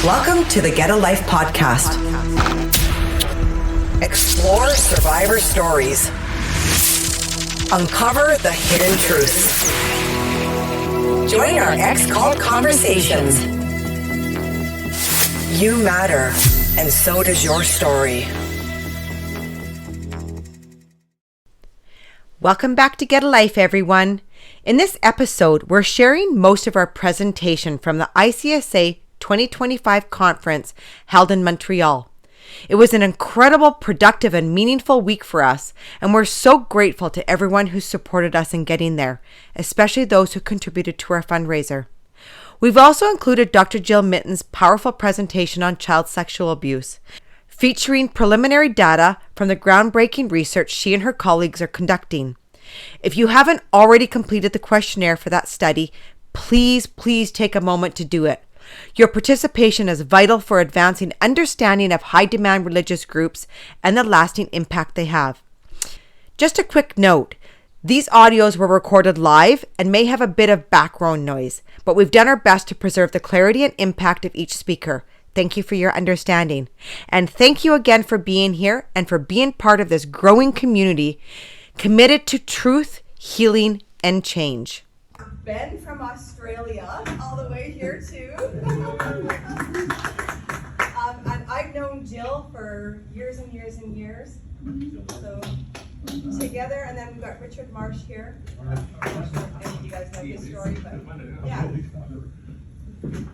Welcome to the Get a Life podcast. Explore survivor stories. Uncover the hidden truths. Join our ex-cult conversations. You matter, and so does your story. Welcome back to Get a Life, everyone. In this episode, we're sharing most of our presentation from the ICSA 2025 conference held in Montreal. It was an incredible, productive, and meaningful week for us, and we're so grateful to everyone who supported us in getting there, especially those who contributed to our fundraiser. We've also included Dr. Jill Mytton's powerful presentation on child sexual abuse, featuring preliminary data from the groundbreaking research she and her colleagues are conducting. If you haven't already completed the questionnaire for that study, please take a moment to do it. Your participation is vital for advancing understanding of high-demand religious groups and the lasting impact they have. Just a quick note, these audios were recorded live and may have a bit of background noise, but we've done our best to preserve the clarity and impact of each speaker. Thank you for your understanding. And thank you again for being here and for being part of this growing community committed to truth, healing, and change. Ben from Australia, all the way here too. And I've known Jill for years and years and years. So together, and then we've got Richard Marsh here. I'm not sure if any of you guys know his story, but yeah.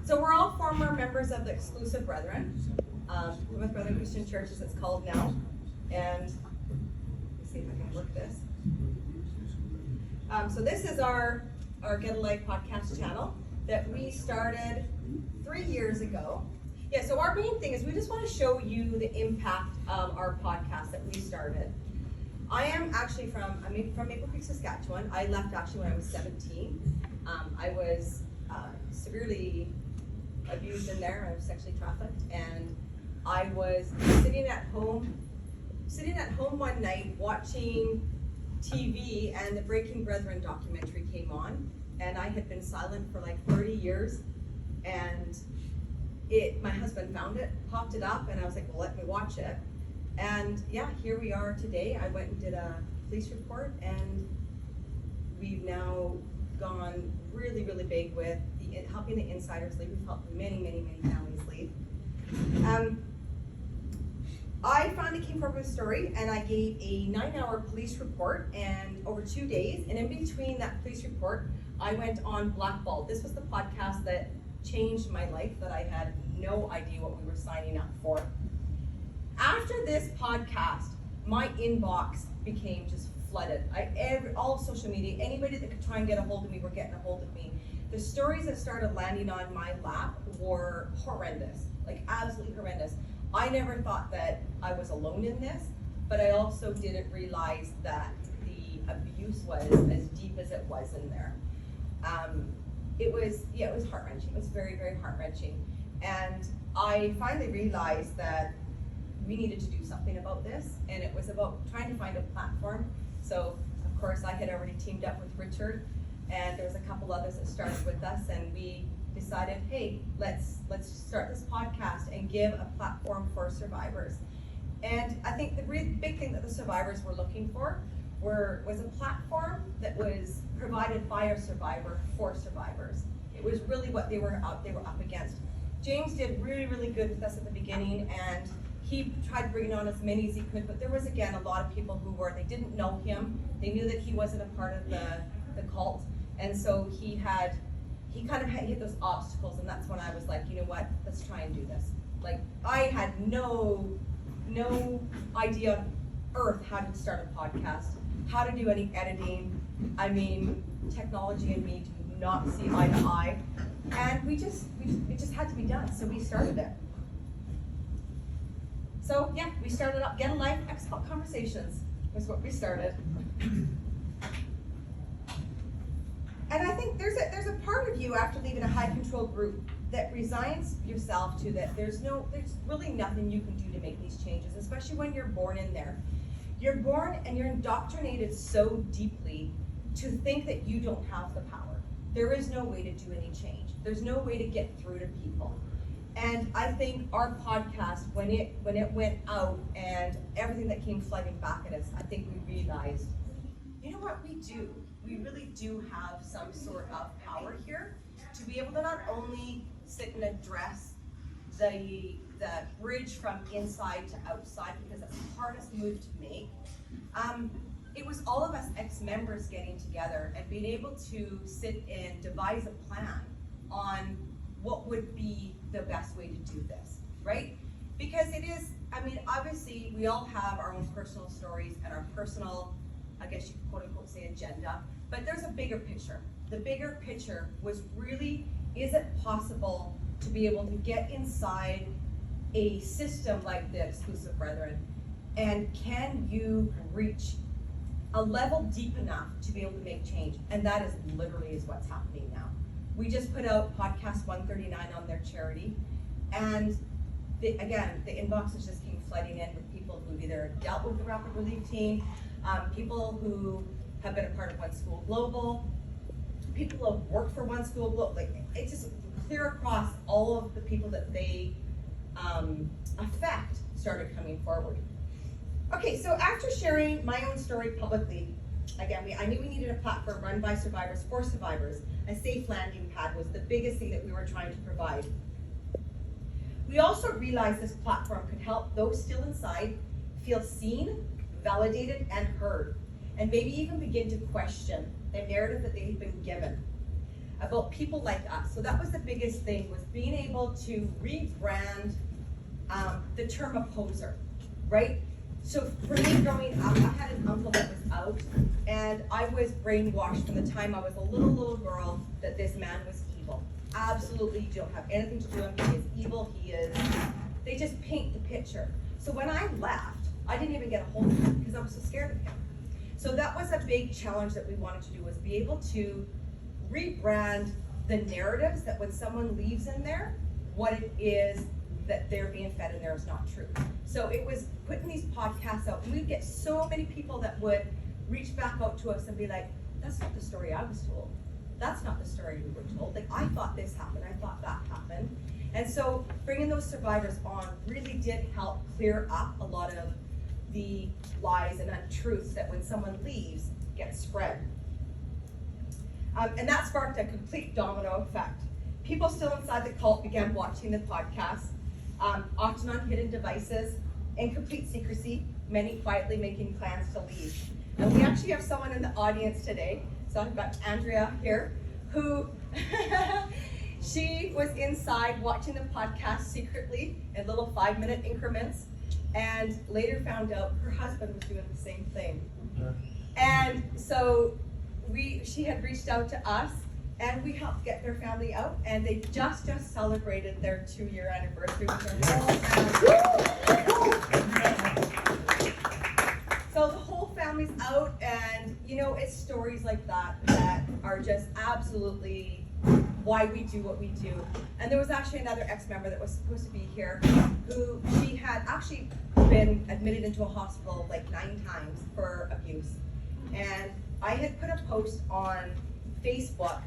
So we're all former members of the Exclusive Brethren, Plymouth Brethren Christian Church as it's called now. And let's see if I can work this. So this is our Get a Life podcast channel that we started 3 years ago. Yeah, so our main thing is we just want to show you the impact of our podcast that we started. I am actually from Maple Creek, Saskatchewan. I left actually when I was 17. I was severely abused in there. I was sexually trafficked, and I was sitting at home one night watching TV, and the Breaking Brethren documentary came on, and I had been silent for like 30 years, and my husband found it, popped it up, and I was like, well, let me watch it. And yeah, here we are today. I went and did a police report, and we've now gone really, really big with helping the insiders leave. We've helped many families leave. I finally came forward with a story, and I gave a 9-hour police report and over 2 days, and in between that police report, I went on Blackballed. This was the podcast that changed my life, that I had no idea what we were signing up for. After this podcast, my inbox became just flooded. All social media, anybody that could try and get a hold of me were getting a hold of me. The stories that started landing on my lap were horrendous, like absolutely horrendous. I never thought that I was alone in this, but I also didn't realize that the abuse was as deep as it was in there. It was heart-wrenching. It was very, very heart-wrenching. And I finally realized that we needed to do something about this, and it was about trying to find a platform. So, of course, I had already teamed up with Richard, and there was a couple others that started with us, and we decided, hey, let's start this podcast and give a platform for survivors. And I think the really big thing that the survivors were looking for was a platform that was provided by a survivor for survivors. It was really what they were up against. James did really, really good with us at the beginning, and he tried bringing on as many as he could, but there was, again, a lot of people they didn't know him. They knew that he wasn't a part of the cult, and so he kind of hit those obstacles, and that's when I was like, you know what, let's try and do this. Like, I had no idea on earth how to start a podcast, how to do any editing. I mean, technology and me do not see eye to eye, and it just had to be done, so we started it. So yeah, we started up Get a Life Ex-Cult Conversations was what we started. And I think there's a part of you after leaving a high control group that resigns yourself to that there's really nothing you can do to make these changes, especially when you're born in there. You're born and you're indoctrinated so deeply to think that you don't have the power. There is no way to do any change. There's no way to get through to people. And I think our podcast, when it went out and everything that came flooding back at us, I think we realized, you know what we do? We really do have some sort of power here to be able to not only sit and address the bridge from inside to outside, because that's the hardest move to make. It was all of us ex-members getting together and being able to sit and devise a plan on what would be the best way to do this, right? Because it is, I mean, obviously we all have our own personal stories and our personal, I guess you could quote unquote say agenda, but there's a bigger picture. The bigger picture was really, is it possible to be able to get inside a system like the Exclusive Brethren, and can you reach a level deep enough to be able to make change? And that is literally what's happening now. We just put out podcast 139 on their charity, and the inboxes just came flooding in with people who've either dealt with the Rapid Relief Team, people who have been a part of One School Global, people who have worked for One School Global. Like, it's just clear across all of the people that they affect started coming forward. Okay, so after sharing my own story publicly, again, I knew we needed a platform run by survivors for survivors. A safe landing pad was the biggest thing that we were trying to provide. We also realized this platform could help those still inside feel seen, validated, and heard, and maybe even begin to question the narrative that they've been given about people like us. So that was the biggest thing, was being able to rebrand the term opposer, right? So for me growing up, I had an uncle that was out, and I was brainwashed from the time I was a little girl that this man was evil. Absolutely, you don't have anything to do with him. He is evil, they just paint the picture. So when I left, I didn't even get a hold of him because I was so scared of him. So that was a big challenge that we wanted to do, was be able to rebrand the narratives that when someone leaves in there, what it is that they're being fed in there is not true. So it was putting these podcasts out, and we'd get so many people that would reach back out to us and be like, that's not the story I was told. That's not the story we were told. Like, I thought this happened, I thought that happened. And so bringing those survivors on really did help clear up a lot of the lies and untruths that when someone leaves, get spread. And that sparked a complete domino effect. People still inside the cult began watching the podcast, often on hidden devices, in complete secrecy, many quietly making plans to leave. And we actually have someone in the audience today. So I've got Andrea here, who she was inside watching the podcast secretly in little 5-minute increments, and later found out her husband was doing the same thing. And so she had reached out to us, and we helped get their family out, and they just celebrated their 2-year anniversary with their whole family. So the whole family's out, and you know, it's stories like that that are just absolutely why we do what we do. And there was actually another ex-member that was supposed to be here, who she had actually been admitted into a hospital like 9 times for abuse. And I had put a post on Facebook.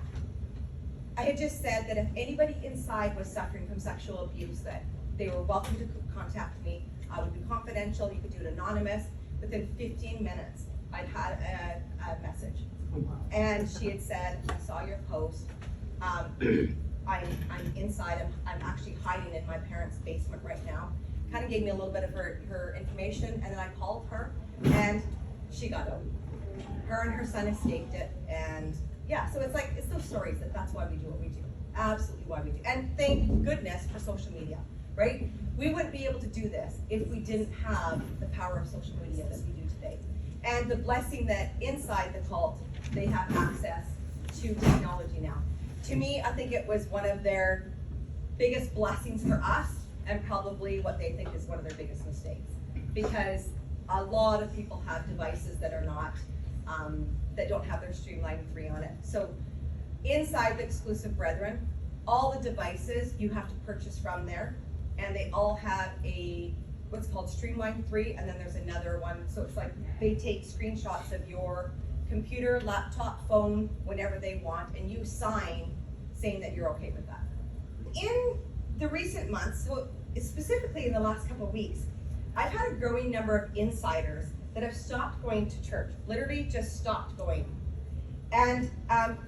I had just said that if anybody inside was suffering from sexual abuse, that they were welcome to contact me. I would be confidential, you could do it anonymous. Within 15 minutes, I'd had a message. And she had said, I saw your post. I'm inside, I'm actually hiding in my parents' basement right now. Kind of gave me a little bit of her information, and then I called her, and she got out. Her and her son escaped it, and yeah, so it's like, it's those stories that's why we do what we do. Absolutely why we do. And thank goodness for social media, right? We wouldn't be able to do this if we didn't have the power of social media that we do today. And the blessing that inside the cult, they have access to technology now. To me, I think it was one of their biggest blessings for us, and probably what they think is one of their biggest mistakes. Because a lot of people have devices that are not, that don't have their Streamline 3 on it. So inside the Exclusive Brethren, all the devices you have to purchase from there, and they all have a what's called Streamline 3, and then there's another one. So it's like they take screenshots of your computer, laptop, phone, whenever they want, and you sign saying that you're okay with that. In the recent months, so specifically in the last couple of weeks, I've had a growing number of insiders that have stopped going to church, literally just stopped going. And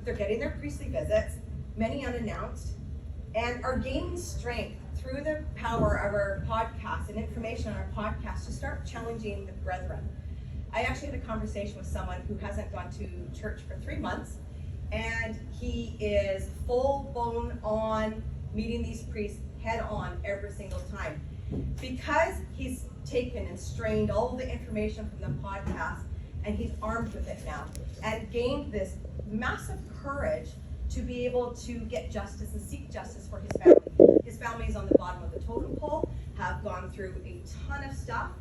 they're getting their priestly visits, many unannounced, and are gaining strength through the power of our podcast and information on our podcast to start challenging the brethren. I actually had a conversation with someone who hasn't gone to church for 3 months, and he is full-blown on meeting these priests head on every single time. Because he's taken and strained all the information from the podcast, and he's armed with it now, and gained this massive courage to be able to get justice and seek justice for his family. His family is on the bottom of the totem pole, have gone through a ton of stuff,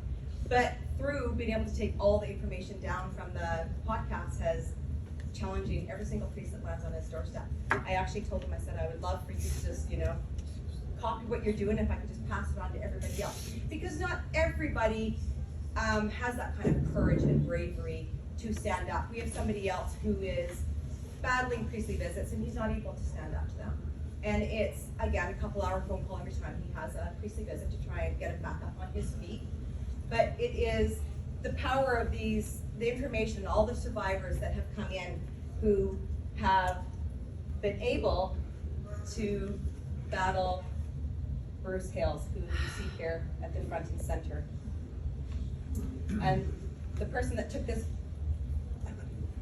but through being able to take all the information down from the podcast has challenging every single priest that lands on his doorstep. I actually told him, I said, I would love for you to just, copy what you're doing if I could just pass it on to everybody else. Because not everybody has that kind of courage and bravery to stand up. We have somebody else who is battling priestly visits and he's not able to stand up to them. And it's, again, a couple-hour phone call every time he has a priestly visit to try and get him back up on his feet. But it is the power of the information, all the survivors that have come in who have been able to battle Bruce Hales, who you see here at the front and center. And the person that took this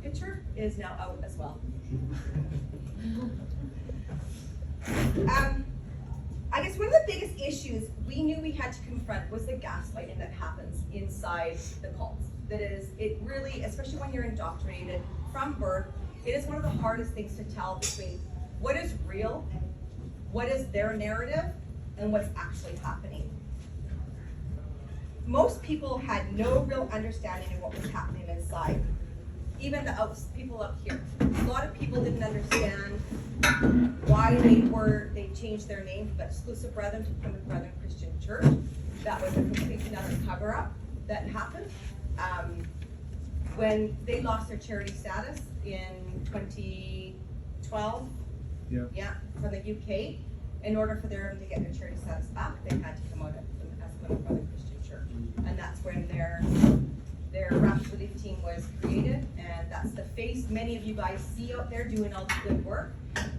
picture is now out as well. I guess one of the biggest issues we knew we had to confront was the gaslighting that happens inside the cults. That is, it really, especially when you're indoctrinated from birth, it is one of the hardest things to tell between what is real, what is their narrative, and what's actually happening. Most people had no real understanding of what was happening inside. Even the people up here. A lot of people didn't understand why they changed their name from Exclusive Brethren to Plymouth Brethren Christian Church. That was a complete and utter cover-up that happened. When they lost their charity status in 2012, from the UK, in order for them to get their charity status back, they had to come out as Plymouth Brethren Christian Church. And that's when their rapture relief team was created, and that's the face many of you guys see out there doing all the good work.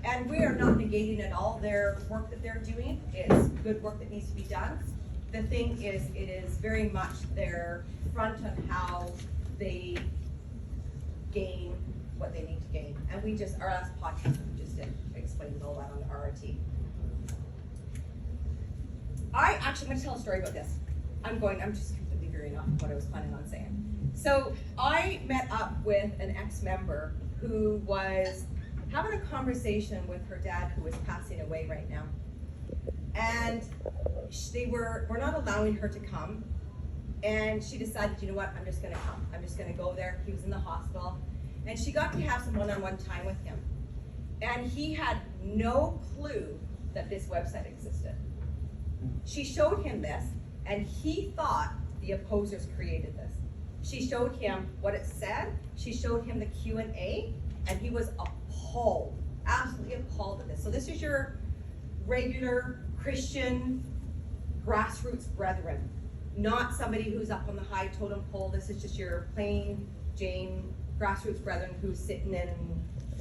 And we are not negating at all their work that they're doing. It's good work that needs to be done. The thing is, it is very much their front on how they gain what they need to gain. And our last podcast, we just did explain all that on the RRT. I'm going to tell a story about this. I'm just completely veering off what I was planning on saying. So I met up with an ex-member who was having a conversation with her dad, who was passing away right now. And we're not allowing her to come. And she decided, you know what, I'm just going to come. I'm just going to go there. He was in the hospital. And she got to have some one-on-one time with him. And he had no clue that this website existed. She showed him this, and he thought the opposers created this. She showed him what it said. She showed him the Q&A, and he was appalled, absolutely appalled at this. So this is your regular Christian grassroots brethren, not somebody who's up on the high totem pole. This is just your plain Jane grassroots brethren who's sitting in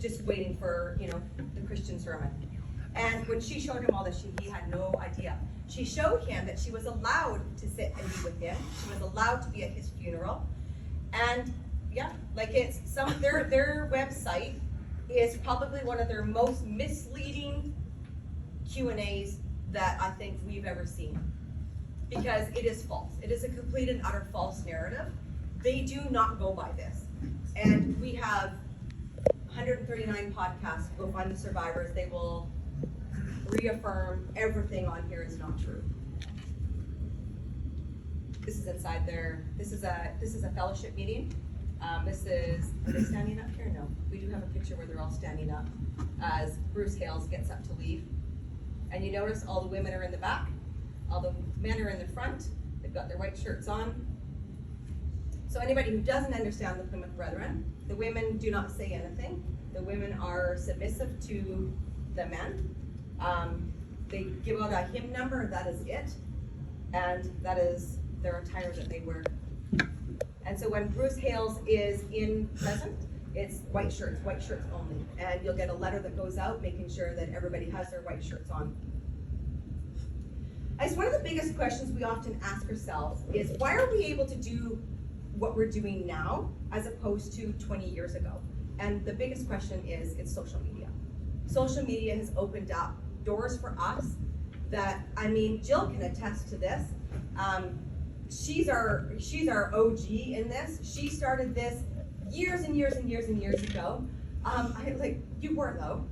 just waiting for, the Christian sermon. And when she showed him all this, he had no idea. She showed him that she was allowed to sit and be with him. She was allowed to be at his funeral. And their website is probably one of their most misleading Q&As that I think we've ever seen. Because it is false. It is a complete and utter false narrative. They do not go by this. And we have 139 podcasts. Go find the survivors. They will reaffirm everything on here is not true. This is inside there. This is a fellowship meeting. Are they standing up here? No. We do have a picture where they're all standing up as Bruce Hales gets up to leave. And you notice all the women are in the back, all the men are in the front. They've got their white shirts on. So anybody who doesn't understand the Plymouth Brethren, the women do not say anything. The women are submissive to the men. They give out a hymn number, that is it, and that is their attire that they wear. And so when Bruce Hales is in present, it's white shirts only. And you'll get a letter that goes out making sure that everybody has their white shirts on. It's one of the biggest questions we often ask ourselves is, why are we able to do what we're doing now as opposed to 20 years ago? And the biggest question is, it's social media. Social media has opened up doors for us that, I mean, Jill can attest to this. She's our OG in this. She started this years and years and years and years ago. You were though,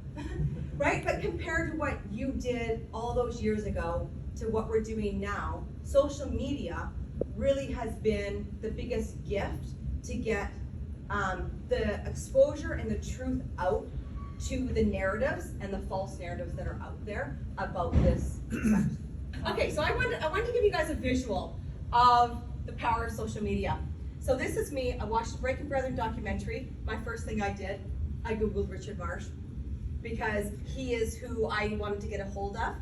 right? But compared to what you did all those years ago to what we're doing now, social media really has been the biggest gift to get the exposure and the truth out to the narratives and the false narratives that are out there about this subject. Okay, so I wanted to give you guys a visual of the power of social media. So this is me. I watched the Breaking Brethren documentary. My first thing I did, I Googled Richard Marsh because he is who I wanted to get a hold of.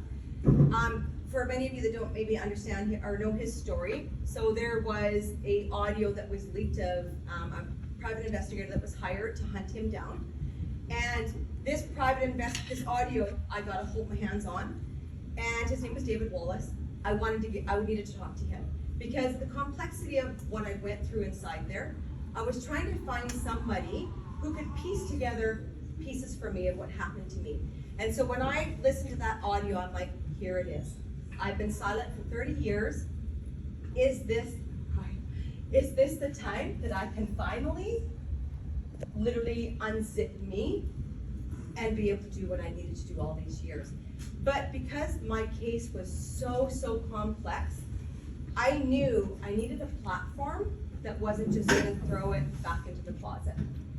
For many of you that don't maybe understand or know his story, so there was a audio that was leaked of a private investigator that was hired to hunt him down. And this audio I got to hold my hands on, and his name was David Wallace. I needed to talk to him because the complexity of what I went through inside there, I was trying to find somebody who could piece together pieces for me of what happened to me. And so when I listened to that audio, I'm like, here it is. I've been silent for 30 years. Is this the time that I can finally literally unzip me and be able to do what I needed to do all these years? But because my case was so complex, I knew I needed a platform that wasn't just going to throw it back into the closet,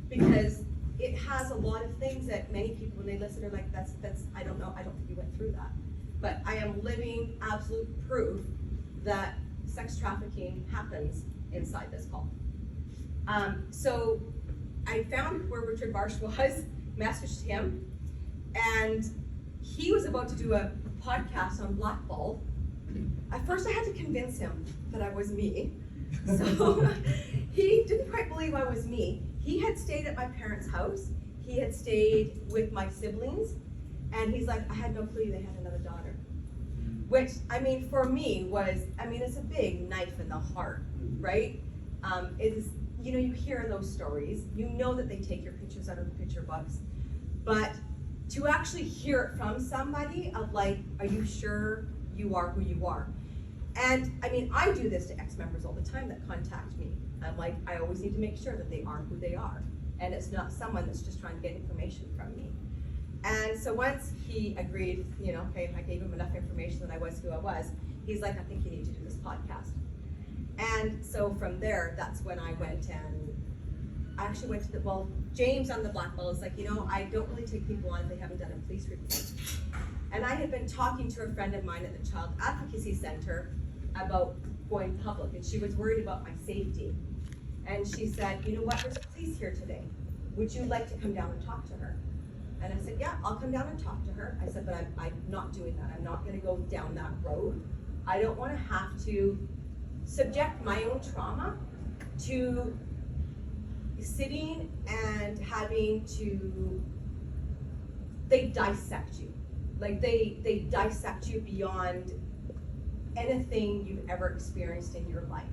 because it has a lot of things that many people, when they listen, are like, that's I don't know, I don't think you went through that. But I am living absolute proof that sex trafficking happens inside this cult. So I found where Richard Marsh was, messaged him, and he was about to do a podcast on blackball. At first I had to convince him that I was me. So he didn't quite believe I was me. He had stayed at my parents' house. He had stayed with my siblings. And he's like, I had no clue they had another daughter. Which, I mean, for me was, I mean, it's a big knife in the heart, right? It is, you know, you hear those stories. You know that they take your pictures out of the picture books. But to actually hear it from somebody of like, are you sure you are who you are? And I mean, I do this to ex-members all the time that contact me. I'm like, I always need to make sure that they are who they are. And it's not someone that's just trying to get information from me. And so once he agreed, you know, okay, I gave him enough information that I was who I was, he's like, I think you need to do this podcast. And so from there, that's when I went and I actually went to James on the blackball is like, you know, I don't really take people on if they haven't done a police report. And I had been talking to a friend of mine at the Child Advocacy Center about going public, and she was worried about my safety. And she said, you know what, there's police here today. Would you like to come down and talk to her? And I said, yeah, I'll come down and talk to her. I said, but I'm not doing that. I'm not gonna go down that road. I don't wanna have to subject my own trauma to sitting and having to, they dissect you. Like they dissect you beyond anything you've ever experienced in your life.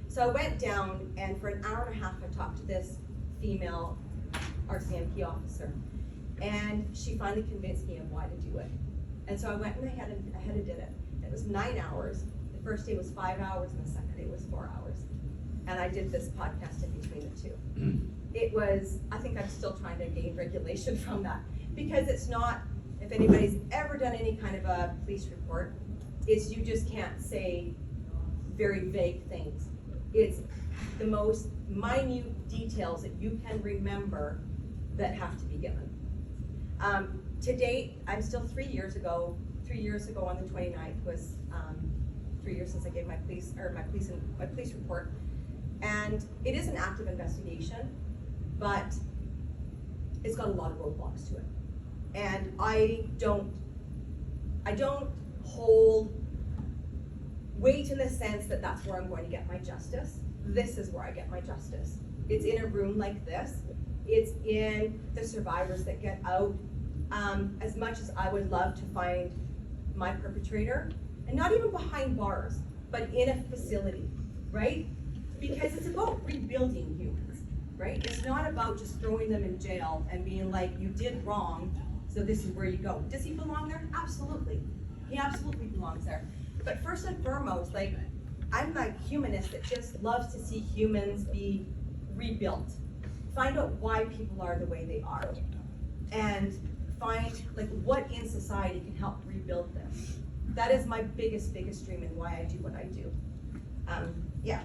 So I went down, and for an hour and a half, I talked to this female RCMP officer, and she finally convinced me of why to do it. And so I went and I had to did it. It was 9 hours. The first day was 5 hours, and the second day was 4 hours. And I did this podcast in between the two. It was, I think I'm still trying to gain regulation from that, because it's not, if anybody's ever done any kind of a police report, is you just can't say very vague things. It's the most minute details that you can remember that have to be given. To date, I'm still 3 years ago on the 29th was 3 years since I gave my police report. And it is an active investigation, but it's got a lot of roadblocks to it. And I don't I don't hold weight in the sense that that's where I'm going to get my justice. This is where I get my justice. It's in a room like this. It's in the survivors that get out. As much as I would love to find my perpetrator, and not even behind bars, but in a facility, right? Because it's about rebuilding humans, right? It's not about just throwing them in jail and being like, you did wrong, so this is where you go. Does he belong there? Absolutely. He absolutely belongs there. But first and foremost, like, I'm a humanist that just loves to see humans be rebuilt. Find out why people are the way they are. And find like what in society can help rebuild them. That is my biggest dream and why I do what I do. Yeah.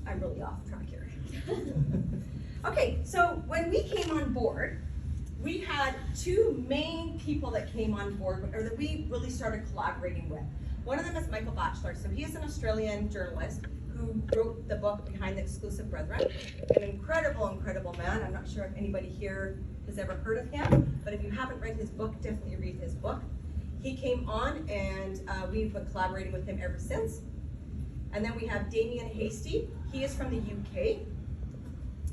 I'm really off track here. Okay, so when we came on board, we had two main people that came on board, or that we really started collaborating with. One of them is Michael Batchelor. So he is an Australian journalist who wrote the book Behind the Exclusive Brethren. An incredible man. I'm not sure if anybody here has ever heard of him, but if you haven't read his book, definitely read his book. He came on and we've been collaborating with him ever since. And then we have Damien Hasty. He is from the UK.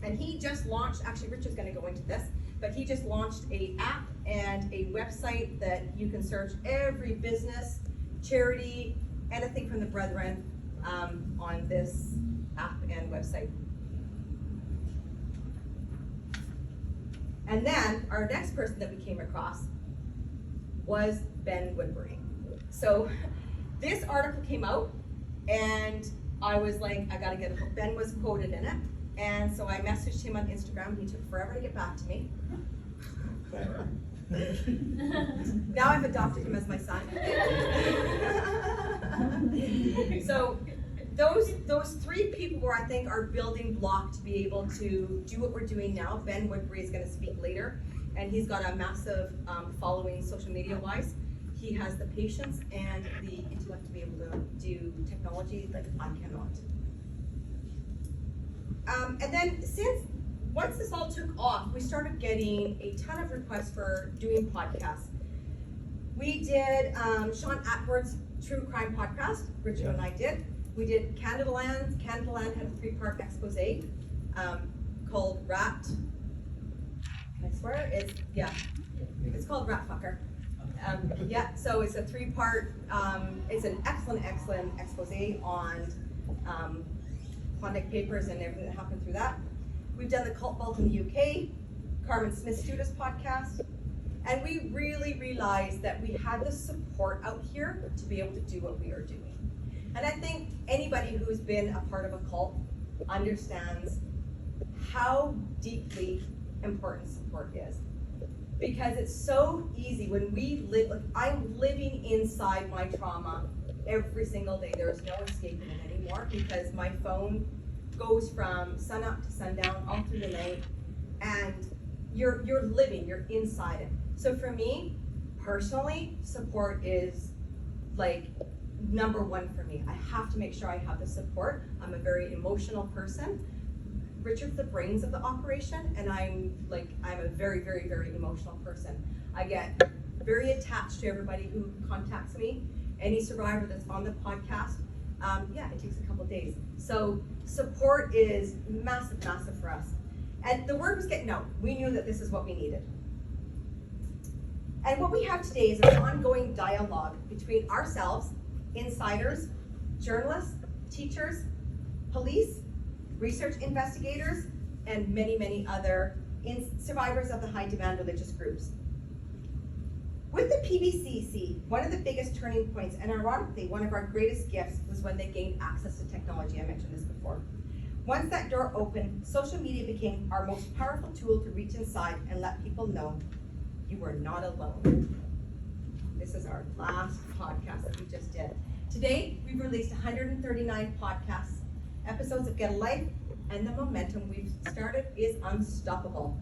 And he just launched, actually Richard's gonna go into this, but he just launched an app and a website that you can search every business, charity, anything from the Brethren on this app and website. And then our next person that we came across was Ben Woodbury. So this article came out and I was like, I gotta get it. Ben was quoted in it. And so I messaged him on Instagram. He took forever to get back to me. Now I've adopted him as my son. So those three people were, I think, our building block to be able to do what we're doing now. Ben Woodbury is going to speak later, and he's got a massive following social media wise. He has the patience and the intellect to be able to do technology like I cannot. And then once this all took off, we started getting a ton of requests for doing podcasts. We did Sean Atwood's True Crime podcast, Richard and I did. We did Canadaland. Canadaland had a 3-part expose called Rat. Can I swear? It's called Rat Fucker. Yeah, so it's a 3-part, it's an excellent expose on Klondike Papers and everything that happened through that. We've done the Cult Vault in the UK, Carmen Smith-Studa's podcast, and we really realized that we had the support out here to be able to do what we are doing. And I think anybody who's been a part of a cult understands how deeply important support is. Because it's so easy when we live, like I'm living inside my trauma every single day. There is no escaping it anymore because my phone goes from sun up to sundown all through the night, and you're living, you're inside it. So for me, personally, support is like number one for me. I have to make sure I have the support. I'm a very emotional person. Richard's the brains of the operation, and I'm a very, very, very emotional person. I get very attached to everybody who contacts me. Any survivor that's on the podcast, it takes a couple days. So support is massive for us. And the word was getting out. We knew that this is what we needed. And what we have today is an ongoing dialogue between ourselves, insiders, journalists, teachers, police, research investigators, and many other survivors of the high demand religious groups. With the PBCC, one of the biggest turning points, and ironically, one of our greatest gifts, was when they gained access to technology. I mentioned this before. Once that door opened, social media became our most powerful tool to reach inside and let people know you are not alone. This is our last podcast that we just did. Today, we've released 139 podcasts, episodes of Get a Life, and the momentum we've started is unstoppable.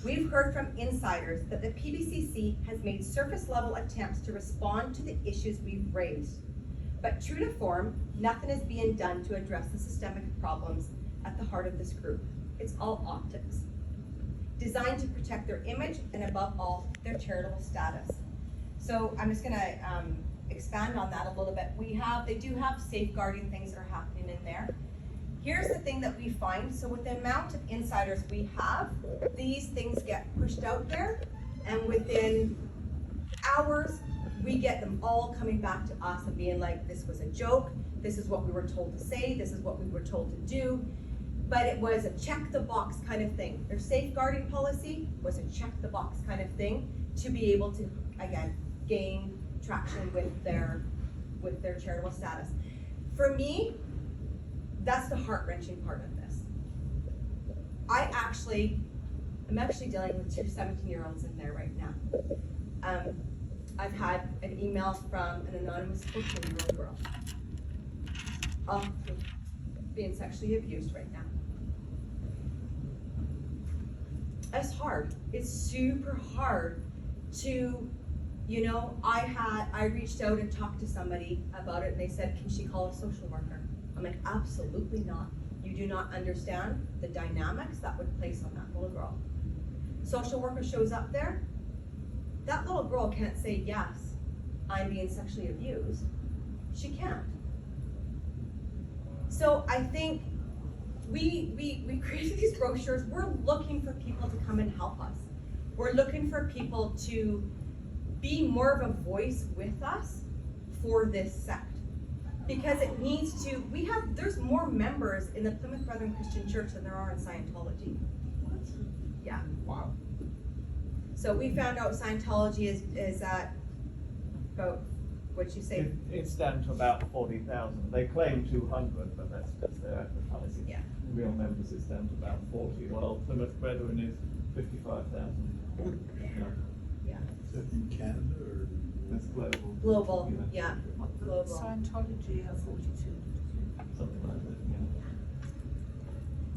We've heard from insiders that the PBCC has made surface-level attempts to respond to the issues we've raised. But true to form, nothing is being done to address the systemic problems at the heart of this group. It's all optics, designed to protect their image and above all, their charitable status. So I'm just gonna expand on that a little bit. They do have safeguarding things that are happening in there. Here's the thing that we find. So with the amount of insiders we have, these things get pushed out there, and within hours, we get them all coming back to us and being like, this was a joke, this is what we were told to say, this is what we were told to do. But it was a check the box kind of thing. Their safeguarding policy was a check the box kind of thing to be able to, again, gain traction with their charitable status. For me, that's the heart-wrenching part of this. I'm actually dealing with two 17-year-olds in there right now. I've had an email from an anonymous 14-year-old girl being sexually abused right now. It's hard. It's super hard to, I reached out and talked to somebody about it, and they said, can she call a social worker? I'm like, absolutely not. You do not understand the dynamics that would place on that little girl. Social worker shows up there. That little girl can't say, yes, I'm being sexually abused. She can't. So I think we created these brochures. We're looking for people to come and help us. We're looking for people to be more of a voice with us for this sect. Because it needs to, there's more members in the Plymouth Brethren Christian Church than there are in Scientology. Yeah. Wow. So we found out Scientology is at about, what'd you say? It's down to about 40,000. They claim 200, but that's just their advertising. Yeah. Real members is down to about 40. Well, Plymouth Brethren is 55,000. Yeah. Is that in Canada or? That's global. Global, yeah. Global. Scientology have 42. Something like that, yeah.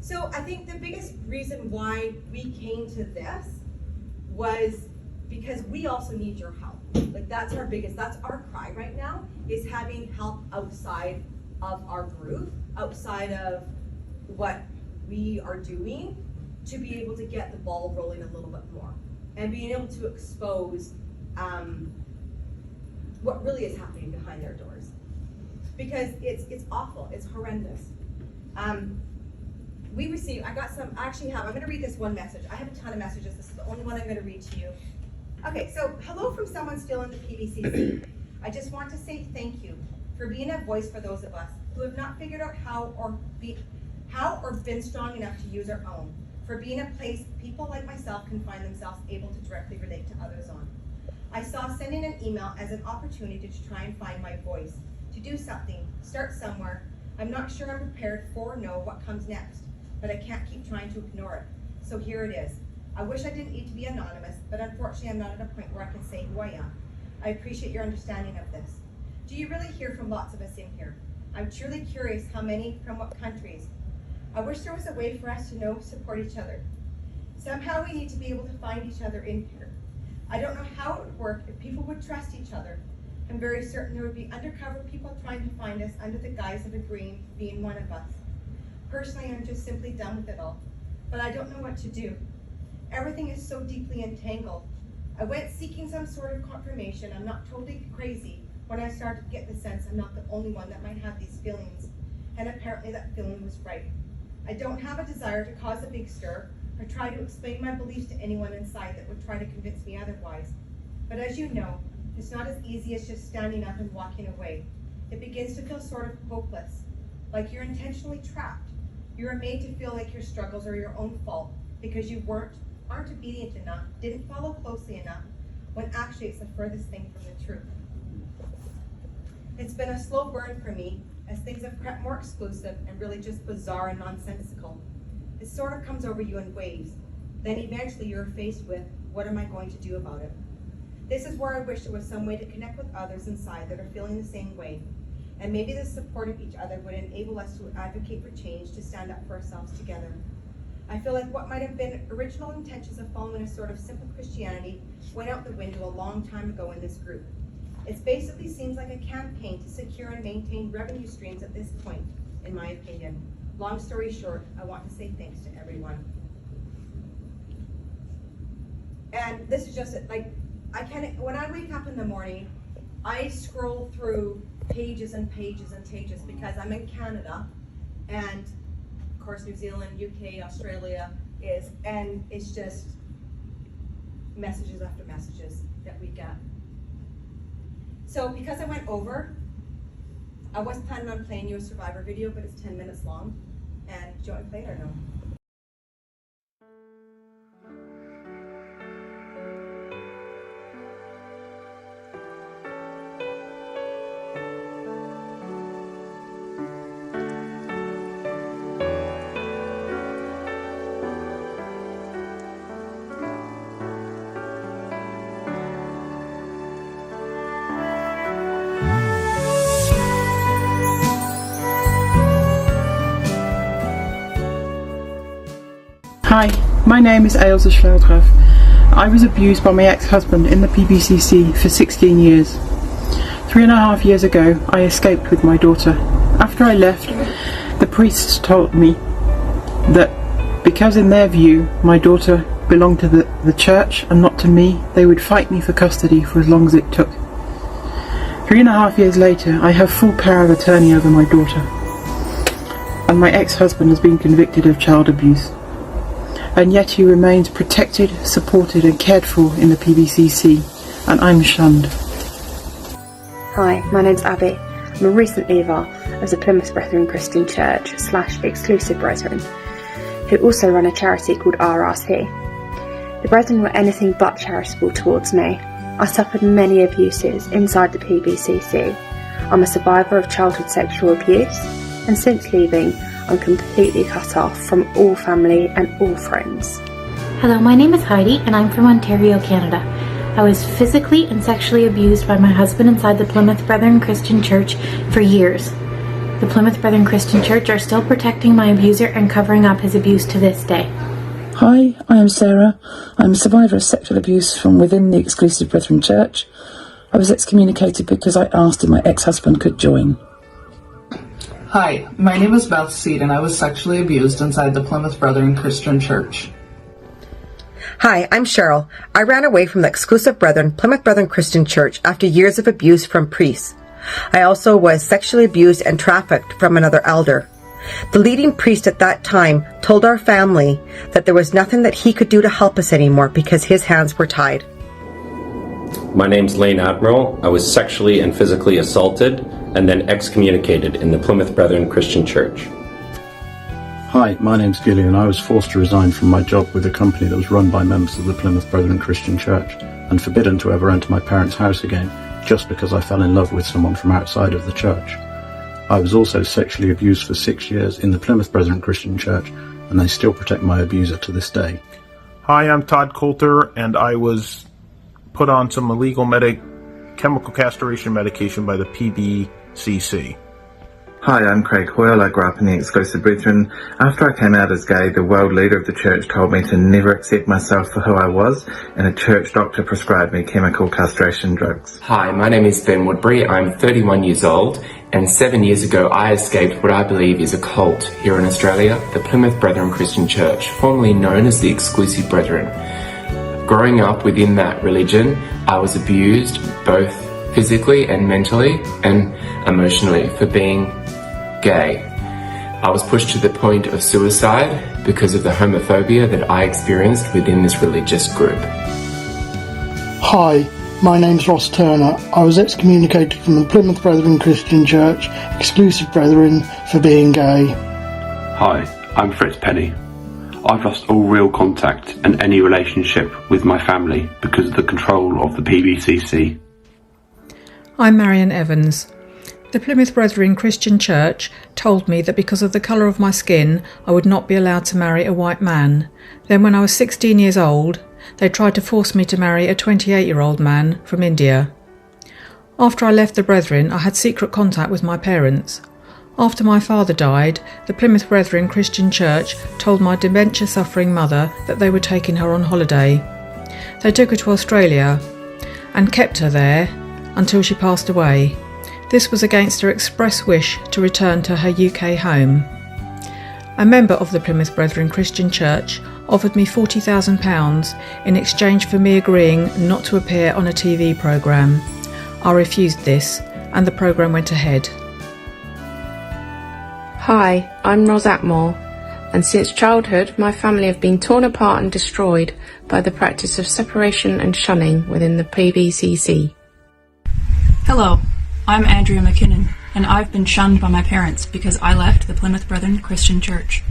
So I think the biggest reason why we came to this was because we also need your help. Like that's our cry right now, is having help outside of our group, outside of what we are doing, to be able to get the ball rolling a little bit more and being able to expose what really is happening behind their doors. Because it's awful, it's horrendous. I'm gonna read this one message. I have a ton of messages, this is the only one I'm gonna read to you. Okay, so hello from someone still in the PBCC. I just want to say thank you for being a voice for those of us who have not figured out how or been strong enough to use our own, for being a place people like myself can find themselves able to directly relate to others on. I saw sending an email as an opportunity to try and find my voice, to do something, start somewhere. I'm not sure I'm prepared for or know what comes next, but I can't keep trying to ignore it. So here it is. I wish I didn't need to be anonymous, but unfortunately I'm not at a point where I can say who I am. I appreciate your understanding of this. Do you really hear from lots of us in here? I'm truly curious how many, from what countries. I wish there was a way for us to support each other. Somehow we need to be able to find each other in here. I don't know how it would work if people would trust each other. I'm very certain there would be undercover people trying to find us under the guise of agreeing to being one of us. Personally, I'm just simply done with it all, but I don't know what to do. Everything is so deeply entangled. I went seeking some sort of confirmation I'm not totally crazy when I started to get the sense I'm not the only one that might have these feelings, and apparently that feeling was right. I don't have a desire to cause a big stir or try to explain my beliefs to anyone inside that would try to convince me otherwise. But as you know, it's not as easy as just standing up and walking away. It begins to feel sort of hopeless, like you're intentionally trapped. You are made to feel like your struggles are your own fault because you aren't obedient enough, didn't follow closely enough, when actually it's the furthest thing from the truth. It's been a slow burn for me as things have crept more exclusive and really just bizarre and nonsensical. It sort of comes over you in waves. Then eventually you're faced with, what am I going to do about it? This is where I wish there was some way to connect with others inside that are feeling the same way. And maybe the support of each other would enable us to advocate for change, to stand up for ourselves together. I feel like what might have been original intentions of following a sort of simple Christianity went out the window a long time ago in this group. It basically seems like a campaign to secure and maintain revenue streams at this point, in my opinion. Long story short, I want to say thanks to everyone. And this is just like, when I wake up in the morning, I scroll through pages and pages and pages because I'm in Canada, and of course New Zealand, UK, Australia and it's just messages after messages that we get. So because I went over, I was planning on playing you a Survivor video, but it's 10 minutes long. And do you want to play it or no? Hi, my name is Ailsa Schweldreff. I was abused by my ex-husband in the PBCC for 16 years. 3.5 years ago, I escaped with my daughter. After I left, the priests told me that because in their view my daughter belonged to the church and not to me, they would fight me for custody for as long as it took. 3.5 years later, I have full power of attorney over my daughter, and my ex-husband has been convicted of child abuse. And yet he remains protected, supported and cared for in the PBCC, and I'm shunned. Hi, my name's Abby. I'm a recent leaver of the Plymouth Brethren Christian Church / Exclusive Brethren, who also run a charity called RRT. The Brethren were anything but charitable towards me. I suffered many abuses inside the PBCC. I'm a survivor of childhood sexual abuse, and since leaving, I'm completely cut off from all family and all friends. Hello, my name is Heidi and I'm from Ontario, Canada. I was physically and sexually abused by my husband inside the Plymouth Brethren Christian Church for years. The Plymouth Brethren Christian Church are still protecting my abuser and covering up his abuse to this day. Hi, I am Sarah. I'm a survivor of sexual abuse from within the Exclusive Brethren Church. I was excommunicated because I asked if my ex-husband could join. Hi, my name is Beth Seed and I was sexually abused inside the Plymouth Brethren Christian Church. Hi, I'm Cheryl. I ran away from the Exclusive Brethren, Plymouth Brethren Christian Church after years of abuse from priests. I also was sexually abused and trafficked from another elder. The leading priest at that time told our family that there was nothing that he could do to help us anymore because his hands were tied. My name's Lane Admiral. I was sexually and physically assaulted and then excommunicated in the Plymouth Brethren Christian Church. Hi, my name's Gillian. I was forced to resign from my job with a company that was run by members of the Plymouth Brethren Christian Church and forbidden to ever enter my parents' house again just because I fell in love with someone from outside of the church. I was also sexually abused for 6 years in the Plymouth Brethren Christian Church, and they still protect my abuser to this day. Hi, I'm Todd Coulter, and I was put on some illegal chemical castration medication by the PBCC. Hi, I'm Craig Hoyle. I grew up in the Exclusive Brethren. After I came out as gay, the world leader of the church told me to never accept myself for who I was, and a church doctor prescribed me chemical castration drugs. Hi, my name is Ben Woodbury. I'm 31 years old, and 7 years ago I escaped what I believe is a cult here in Australia, the Plymouth Brethren Christian Church, formerly known as the Exclusive Brethren. Growing up within that religion, I was abused both physically and mentally and emotionally for being gay. I was pushed to the point of suicide because of the homophobia that I experienced within this religious group. Hi, my name's Ross Turner. I was excommunicated from the Plymouth Brethren Christian Church, Exclusive Brethren, for being gay. Hi, I'm Fritz Penny. I've lost all real contact and any relationship with my family because of the control of the PBCC. I'm Marion Evans. The Plymouth Brethren Christian Church told me that because of the colour of my skin, I would not be allowed to marry a white man. Then when I was 16 years old, they tried to force me to marry a 28-year-old man from India. After I left the Brethren, I had secret contact with my parents. After my father died, the Plymouth Brethren Christian Church told my dementia-suffering mother that they were taking her on holiday. They took her to Australia and kept her there until she passed away. This was against her express wish to return to her UK home. A member of the Plymouth Brethren Christian Church offered me £40,000 in exchange for me agreeing not to appear on a TV programme. I refused this, and the programme went ahead. Hi, I'm Ros Atmore, and since childhood my family have been torn apart and destroyed by the practice of separation and shunning within the PBCC. Hello, I'm Andrea McKinnon, and I've been shunned by my parents because I left the Plymouth Brethren Christian Church.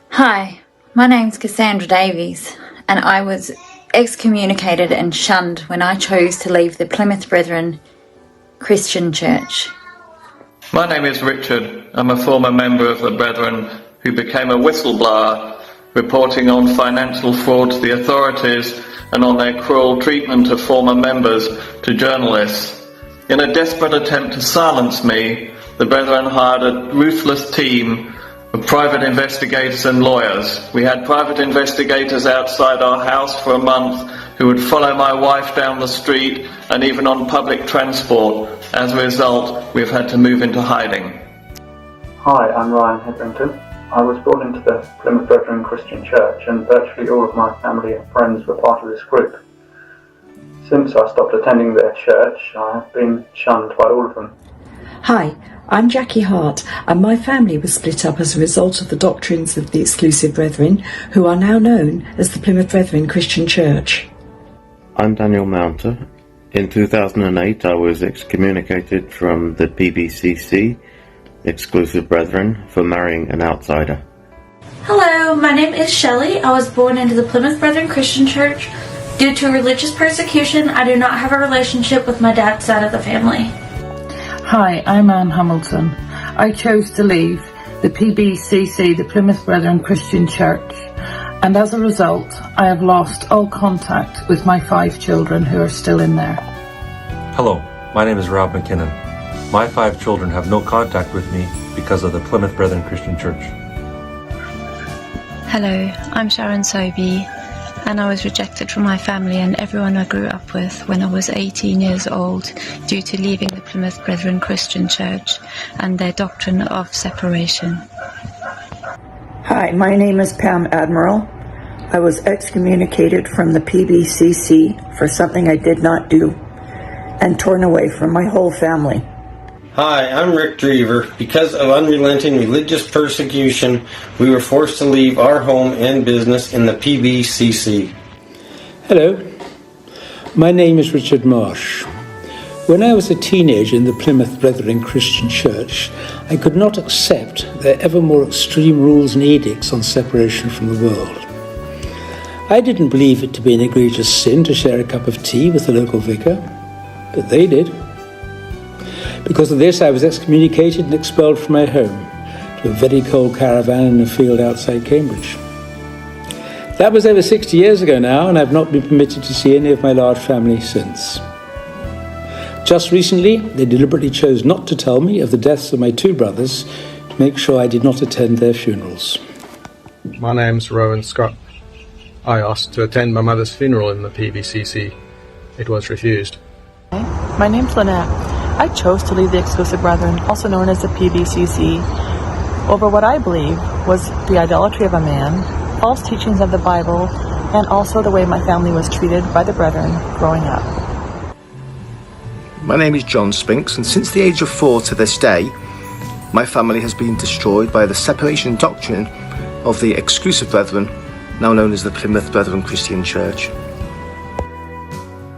Hi, my name's Cassandra Davies, and I was excommunicated and shunned when I chose to leave the Plymouth Brethren Christian Church. My name is Richard. I'm a former member of the Brethren who became a whistleblower, reporting on financial fraud to the authorities and on their cruel treatment of former members to journalists. In a desperate attempt to silence me, the Brethren hired a ruthless team of private investigators and lawyers. We had private investigators outside our house for a month who would follow my wife down the street and even on public transport. As a result, we've had to move into hiding. Hi, I'm Ryan Hetherington. I was brought into the Plymouth Brethren Christian Church, and virtually all of my family and friends were part of this group. Since I stopped attending their church, I have been shunned by all of them. Hi, I'm Jackie Hart, and my family was split up as a result of the doctrines of the Exclusive Brethren, who are now known as the Plymouth Brethren Christian Church. I'm Daniel Mounter. In 2008, I was excommunicated from the PBCC, Exclusive Brethren, for marrying an outsider. Hello, my name is Shelley. I was born into the Plymouth Brethren Christian Church. Due to religious persecution, I do not have a relationship with my dad's side of the family. Hi, I'm Anne Hamilton. I chose to leave the PBCC, the Plymouth Brethren Christian Church, and as a result, I have lost all contact with my 5 children who are still in there. Hello, my name is Rob McKinnon. My 5 children have no contact with me because of the Plymouth Brethren Christian Church. Hello, I'm Sharon Sobey, and I was rejected from my family and everyone I grew up with when I was 18 years old due to leaving the Plymouth Brethren Christian Church and their doctrine of separation. Hi, my name is Pam Admiral. I was excommunicated from the PBCC for something I did not do and torn away from my whole family. Hi, I'm Rick Drever. Because of unrelenting religious persecution, we were forced to leave our home and business in the PBCC. Hello, my name is Richard Marsh. When I was a teenager in the Plymouth Brethren Christian Church, I could not accept their ever more extreme rules and edicts on separation from the world. I didn't believe it to be an egregious sin to share a cup of tea with the local vicar, but they did. Because of this, I was excommunicated and expelled from my home to a very cold caravan in a field outside Cambridge. That was over 60 years ago now, and I've not been permitted to see any of my large family since. Just recently, they deliberately chose not to tell me of the deaths of my 2 brothers to make sure I did not attend their funerals. My name's Rowan Scott. I asked to attend my mother's funeral in the PBCC. It was refused. My name's Lynette. I chose to leave the Exclusive Brethren, also known as the PBCC, over what I believe was the idolatry of a man, false teachings of the Bible, and also the way my family was treated by the Brethren growing up. My name is John Spinks, and since the age of 4 to this day, my family has been destroyed by the separation doctrine of the Exclusive Brethren, now known as the Plymouth Brethren Christian Church.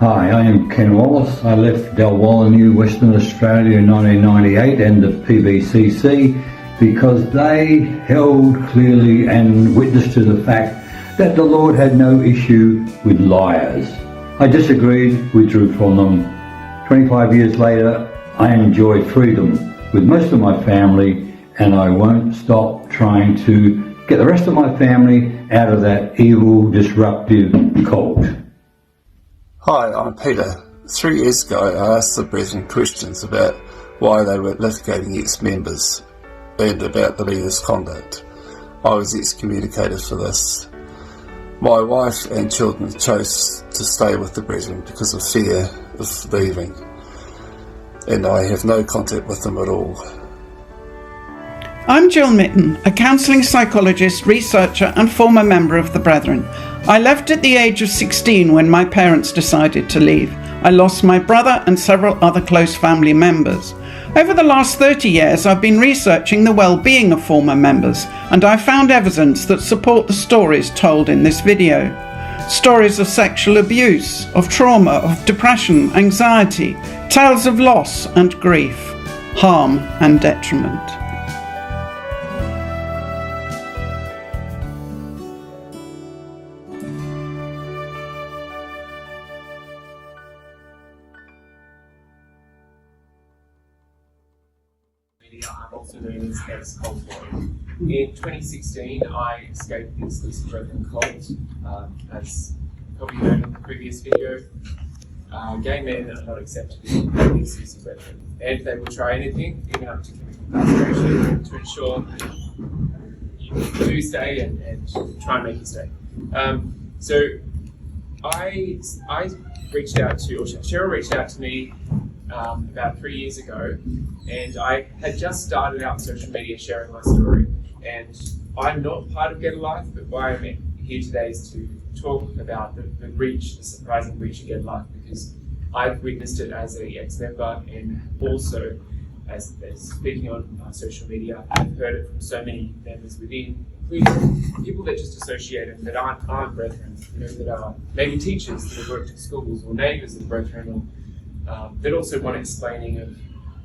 Hi, I am Ken Wallace. I left Dalwallinu, Western Australia in 1998 and the PBCC because they held clearly and witnessed to the fact that the Lord had no issue with liars. I disagreed, withdrew from them. 25 years later, I enjoy freedom with most of my family, and I won't stop trying to get the rest of my family out of that evil, disruptive cult. Hi, I'm Peter. 3 years ago, I asked the Brethren Christians about why they were litigating its members and about the leader's conduct. I was excommunicated for this. My wife and children chose to stay with the Brethren because of fear of leaving, and I have no contact with them at all. I'm Jill Mytton, a counselling psychologist, researcher and former member of the Brethren. I left at the age of 16 when my parents decided to leave. I lost my brother and several other close family members. Over the last 30 years, I've been researching the well-being of former members, and I've found evidence that support the stories told in this video. Stories of sexual abuse, of trauma, of depression, anxiety, tales of loss and grief, harm and detriment. I'm also known as ex-cultic. In 2016, I escaped the exclusive Brethren cult. As probably heard in the previous video, gay men are not accepted in the exclusive Brethren, and they will try anything, even up to chemical castration, to ensure that you do stay and try and make you stay. So I reached out to, or Cheryl reached out to me about 3 years ago, and I had just started out on social media sharing my story. And I'm not part of Get a Life, but why I'm here today is to talk about the reach, the surprising reach of Get a Life, because I've witnessed it as an ex-member, and also as speaking on social media, I've heard it from so many members within, including people that just associate it that aren't brethren, that are maybe teachers that have worked in schools, or neighbours of brethren, or that also want explaining of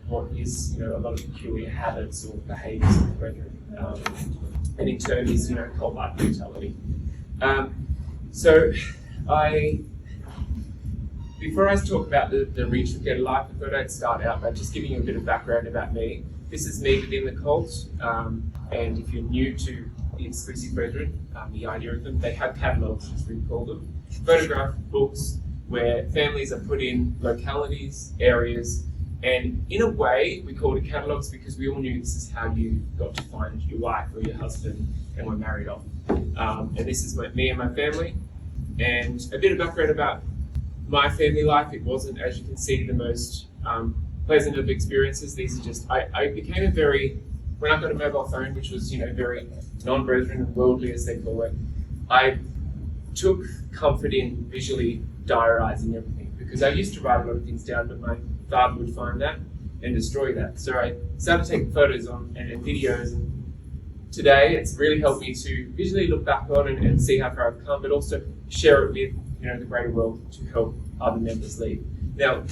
what is, a lot of peculiar habits or behaviours of the brethren, and in turn is, cult-like brutality. So before I talk about the reach of Get a Life, I thought I'd start out by just giving you a bit of background about me. This is me within the cult, and if you're new to the exclusive brethren, the idea of them, they have catalogues, as we call them, photograph books where families are put in localities, areas, and in a way we called it catalogues because we all knew this is how you got to find your wife or your husband and were married off. And this is me and my family. And a bit of background about my family life. It wasn't, as you can see, the most pleasant of experiences. These are just, I became when I got a mobile phone, which was, very non-brethren and worldly as they call it, I took comfort in visually diarising everything, because I used to write a lot of things down, but my father would find that and destroy that. So I started taking photos and videos, and today it's really helped me to visually look back on and see how far I've come, but also share it with the greater world to help other members lead. Now,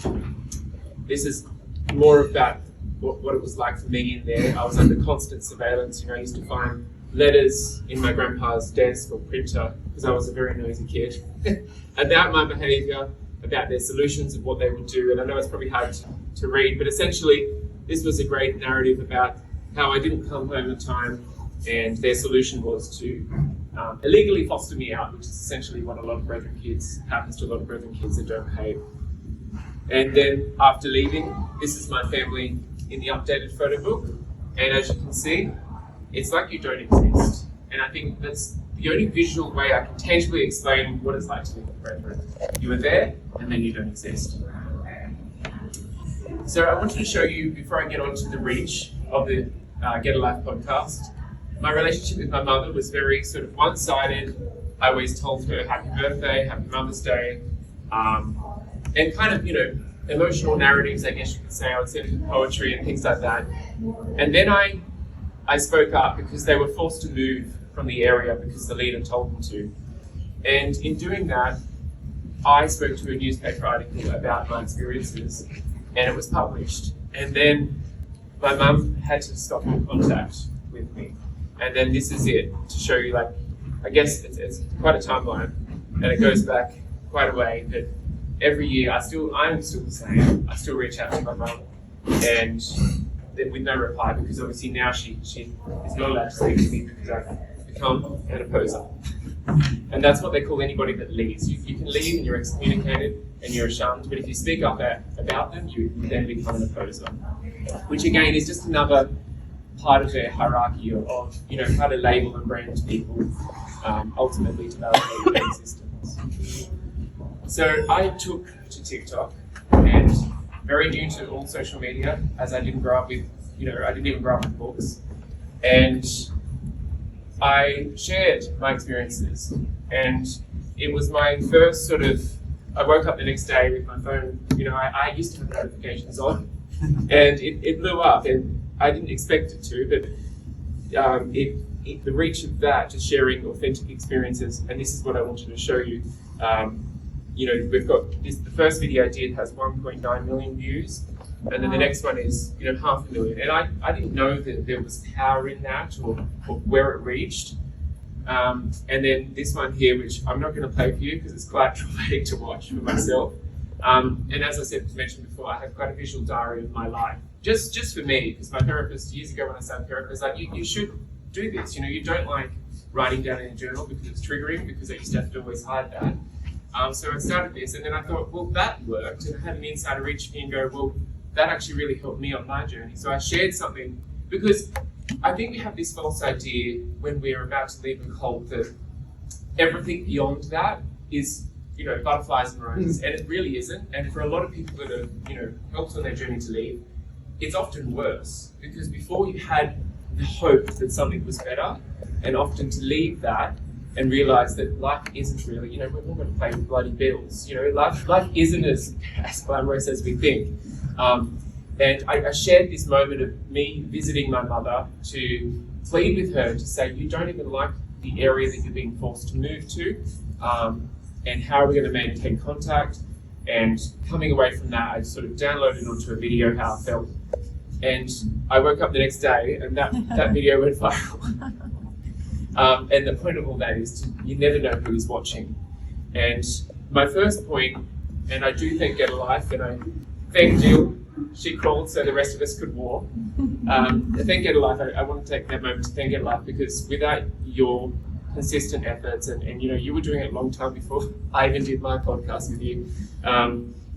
this is more about what it was like for me in there. I was under constant surveillance. I used to find letters in my grandpa's desk or printer, because I was a very nosy kid, about my behaviour, about their solutions of what they would do. And I know it's probably hard to read, but essentially this was a great narrative about how I didn't come home in time, and their solution was to illegally foster me out, which is essentially what happens to a lot of brethren kids that don't behave. And then after leaving, this is my family in the updated photo book, and as you can see, it's like you don't exist. And I think that's the only visual way I can tangibly explain what it's like to live with brethren. You were there, and then you don't exist. So I wanted to show you, before I get on to the reach of the Get a Life podcast, my relationship with my mother was very sort of one-sided. I always told her happy birthday, happy Mother's Day, and kind of, emotional narratives, I guess you could say. I would send her poetry and things like that. And then I spoke up because they were forced to move from the area because the leader told them to. And in doing that, I spoke to a newspaper article about my experiences, and it was published. And then my mum had to stop all contact with me. And then this is it, to show you, I guess it's quite a timeline, and it goes back quite a way, but every year I'm still the same. I still reach out to my mum, and with no reply, because obviously now she is not allowed to speak to me because I've become an opposer. And that's what they call anybody that leaves. You can leave and you're excommunicated and you're shunned, but if you speak up about them, you then become an opposer. Which again is just another part of their hierarchy of how to label and brand people, ultimately to validate their existence. So I took to TikTok, and very new to all social media, as I didn't grow up with, I didn't even grow up with books. And I shared my experiences, and it was my first sort of, I woke up the next day with my phone, I used to have notifications on, and it blew up, and I didn't expect it to, but the reach of that, just sharing authentic experiences, and this is what I wanted to show you. We've got this, the first video I did has 1.9 million views, and then the next one is 500,000. And I didn't know that there was power in that or where it reached. And then this one here, which I'm not going to play for you because it's quite traumatic to watch for myself. And as I mentioned before, I have quite a visual diary of my life, just for me, because my therapist years ago when I started therapy was like, you should do this. You don't like writing down in a journal because it's triggering, because I used to have to always hide that. So I started this, and then I thought, well, that worked, and I had an insider reach me and go, well, that actually really helped me on my journey. So I shared something, because I think we have this false idea when we're about to leave a cult that everything beyond that is, butterflies and roses, and it really isn't. And for a lot of people that are, helped on their journey to leave, it's often worse, because before you had the hope that something was better, and often to leave that and realize that life isn't really, we're all going to pay with bloody bills. Life isn't as glamorous as we think. And I shared this moment of me visiting my mother to plead with her to say, you don't even like the area that you're being forced to move to, and how are we going to maintain contact? And coming away from that, I sort of downloaded onto a video how I felt. And I woke up the next day and that video went viral. And the point of all that is you never know who is watching. And my first point, and I do thank Get a Life, and I thank Jill, she crawled so the rest of us could walk. Thank Get a Life, I want to take that moment to thank Get a Life, because without your consistent efforts, and you were doing it a long time before I even did my podcast with you,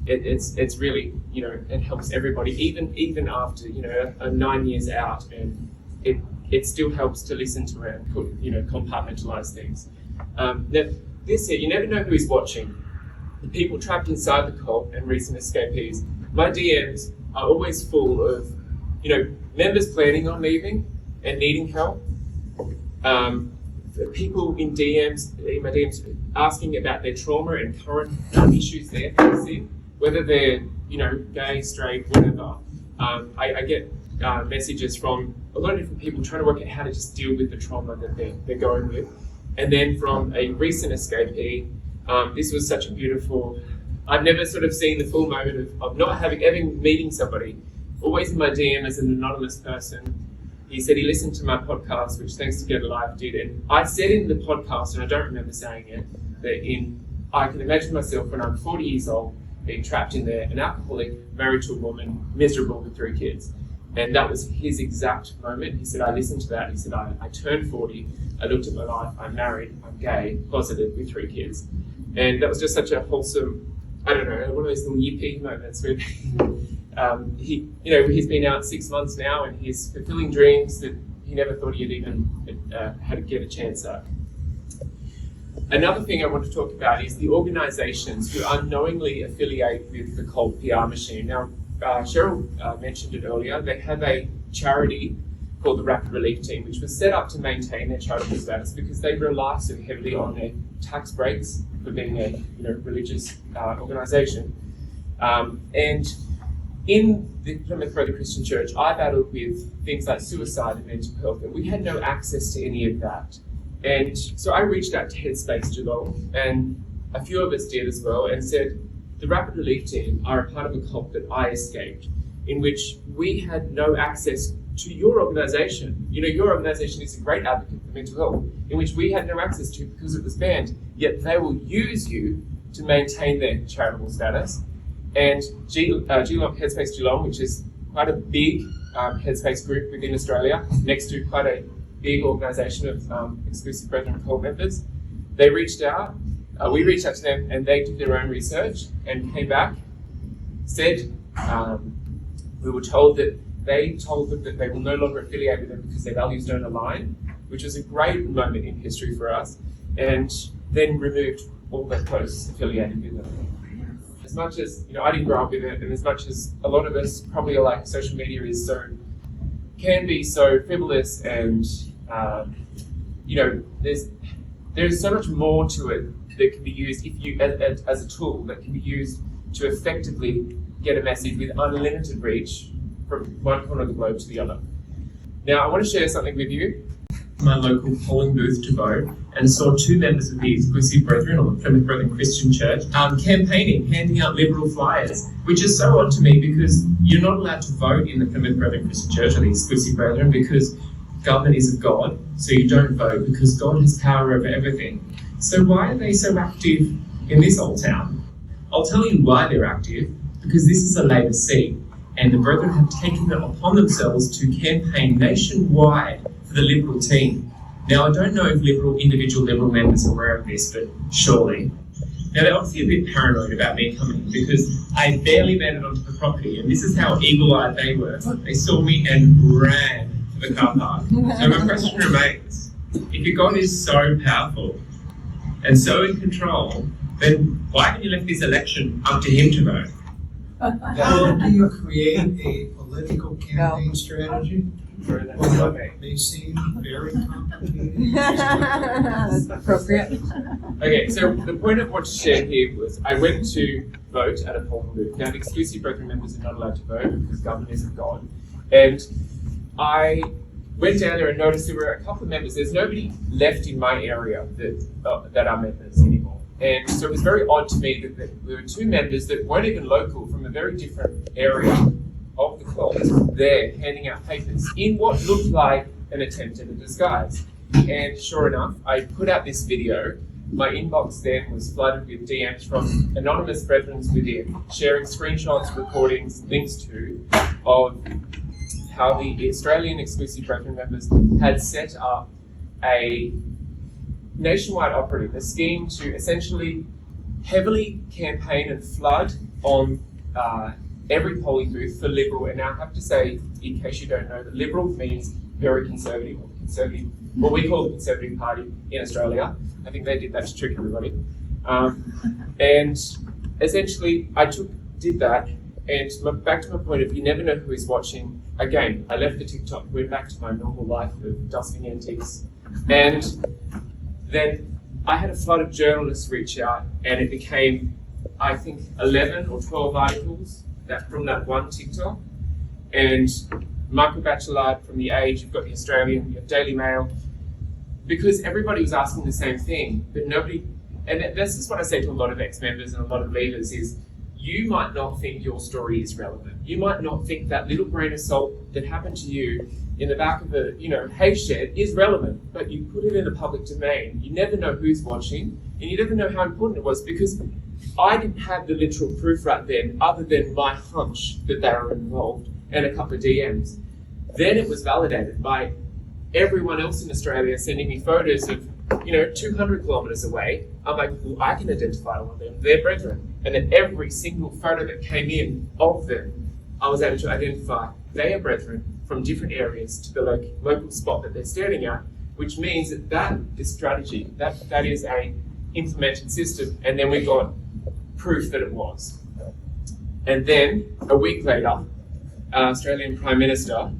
it's really, it helps everybody, even after, 9 years out, and it still helps to listen to it and compartmentalize things. This here, you never know who is watching. The people trapped inside the cult and recent escapees. My DMs are always full of, members planning on leaving and needing help. People in my DMs asking about their trauma and current issues they're facing, whether they're, gay, straight, whatever. I get messages from a lot of different people trying to work out how to just deal with the trauma that they're going with. And then from a recent escapee, this was such a beautiful, I've never sort of seen the full moment of not having meeting somebody, always in my DM as an anonymous person. He said he listened to my podcast, which thanks to Get a Life did, and I said in the podcast, and I don't remember saying it, that I can imagine myself when I'm 40 years old being trapped in there, an alcoholic, married to a woman, miserable with 3 kids. And that was his exact moment. He said, I listened to that. He said, I turned 40, I looked at my life, I'm married, I'm gay, closeted with 3 kids. And that was just such a wholesome, I don't know, one of those little yippee moments where he's been out 6 months now and he's fulfilling dreams that he never thought he'd even had to get a chance at. Another thing I want to talk about is the organisations who unknowingly affiliate with the cult PR machine. Now, Cheryl mentioned it earlier. They have a charity called the Rapid Relief Team, which was set up to maintain their charitable status because they rely so heavily on their tax breaks for being a religious organisation. And in the Plymouth Brethren Christian Church, I battled with things like suicide and mental health, and we had no access to any of that. And so I reached out to Headspace Geelong, and a few of us did as well, and said, the Rapid Relief Team are a part of a cult that I escaped, in which we had no access to your organisation. Your organisation is a great advocate for mental health, in which we had no access to because it was banned, yet they will use you to maintain their charitable status. And Headspace Geelong, which is quite a big Headspace group within Australia, next to quite a big organisation of exclusive Brethren cult members, they reached out. We reached out to them and they did their own research and came back, said we were told that they told them that they will no longer affiliate with them because their values don't align, which was a great moment in history for us, and then removed all their posts affiliated with them. As much as I didn't grow up with it, and as much as a lot of us probably are like social media is so can be so frivolous and, there's so much more to it that can be used as a tool that can be used to effectively get a message with unlimited reach from one corner of the globe to the other. Now, I want to share something with you. My local polling booth to vote, and saw two members of the Exclusive Brethren, or the Plymouth Brethren Christian Church, campaigning, handing out Liberal flyers, which is so odd to me because you're not allowed to vote in the Plymouth Brethren Christian Church or the Exclusive Brethren because government is of God, so you don't vote because God has power over everything. So why are they so active in this old town? I'll tell you why they're active, because this is a Labor seat, and the Brethren have taken it upon themselves to campaign nationwide for the Liberal team. Now, I don't know if individual Liberal members are aware of this, but surely. Now, they're obviously a bit paranoid about me coming in because I barely made it onto the property, and this is how eagle-eyed they were. They saw me and ran to the car park. So my question remains, if your God is so powerful and so in control, then why haven't you left this election up to him to vote? How do you create a political campaign strategy? Well, they seem very complicated. That's appropriate. Okay, so the point I want to share here was I went to vote at a polling booth. Now, the Exclusive Brethren members are not allowed to vote because government isn't God. And I went down there and noticed there were a couple of members. There's nobody left in my area that are members anymore. And so it was very odd to me that there were two members that weren't even local from a very different area of the cult there handing out papers in what looked like an attempt at a disguise. And sure enough, I put out this video. My inbox then was flooded with DMs from anonymous brethren within, sharing screenshots, recordings, links to, of how the Australian Exclusive Brethren members had set up a nationwide operative, a scheme to essentially heavily campaign and flood on every polling booth for Liberal. And now I have to say, in case you don't know, that Liberal means very conservative, or conservative, what we call the Conservative Party in Australia. I think they did that to trick everybody. And essentially, I did that, and back to my point of you never know who is watching. Again, I left the TikTok, went back to my normal life of dusting antiques, and then I had a flood of journalists reach out, and it became, I think, 11 or 12 articles from that one TikTok. And Michael Batchelard from The Age, you've got The Australian, you have Daily Mail, because everybody was asking the same thing, but nobody, and this is what I say to a lot of ex-members and a lot of leaders is, you might not think your story is relevant. You might not think that little grain of salt that happened to you in the back of a hay shed is relevant, but you put it in the public domain. You never know who's watching, and you never know how important it was, because I didn't have the literal proof right then, other than my hunch that they were involved and a couple of DMs. Then it was validated by everyone else in Australia sending me photos of 200 kilometres away. I'm like, well, I can identify all of them. They're brethren. And then every single photo that came in of them, I was able to identify they are brethren from different areas to the local spot that they're standing at, which means that is strategy. That is a implemented system. And then we got proof that it was. And then a week later, Australian Prime Minister, I'll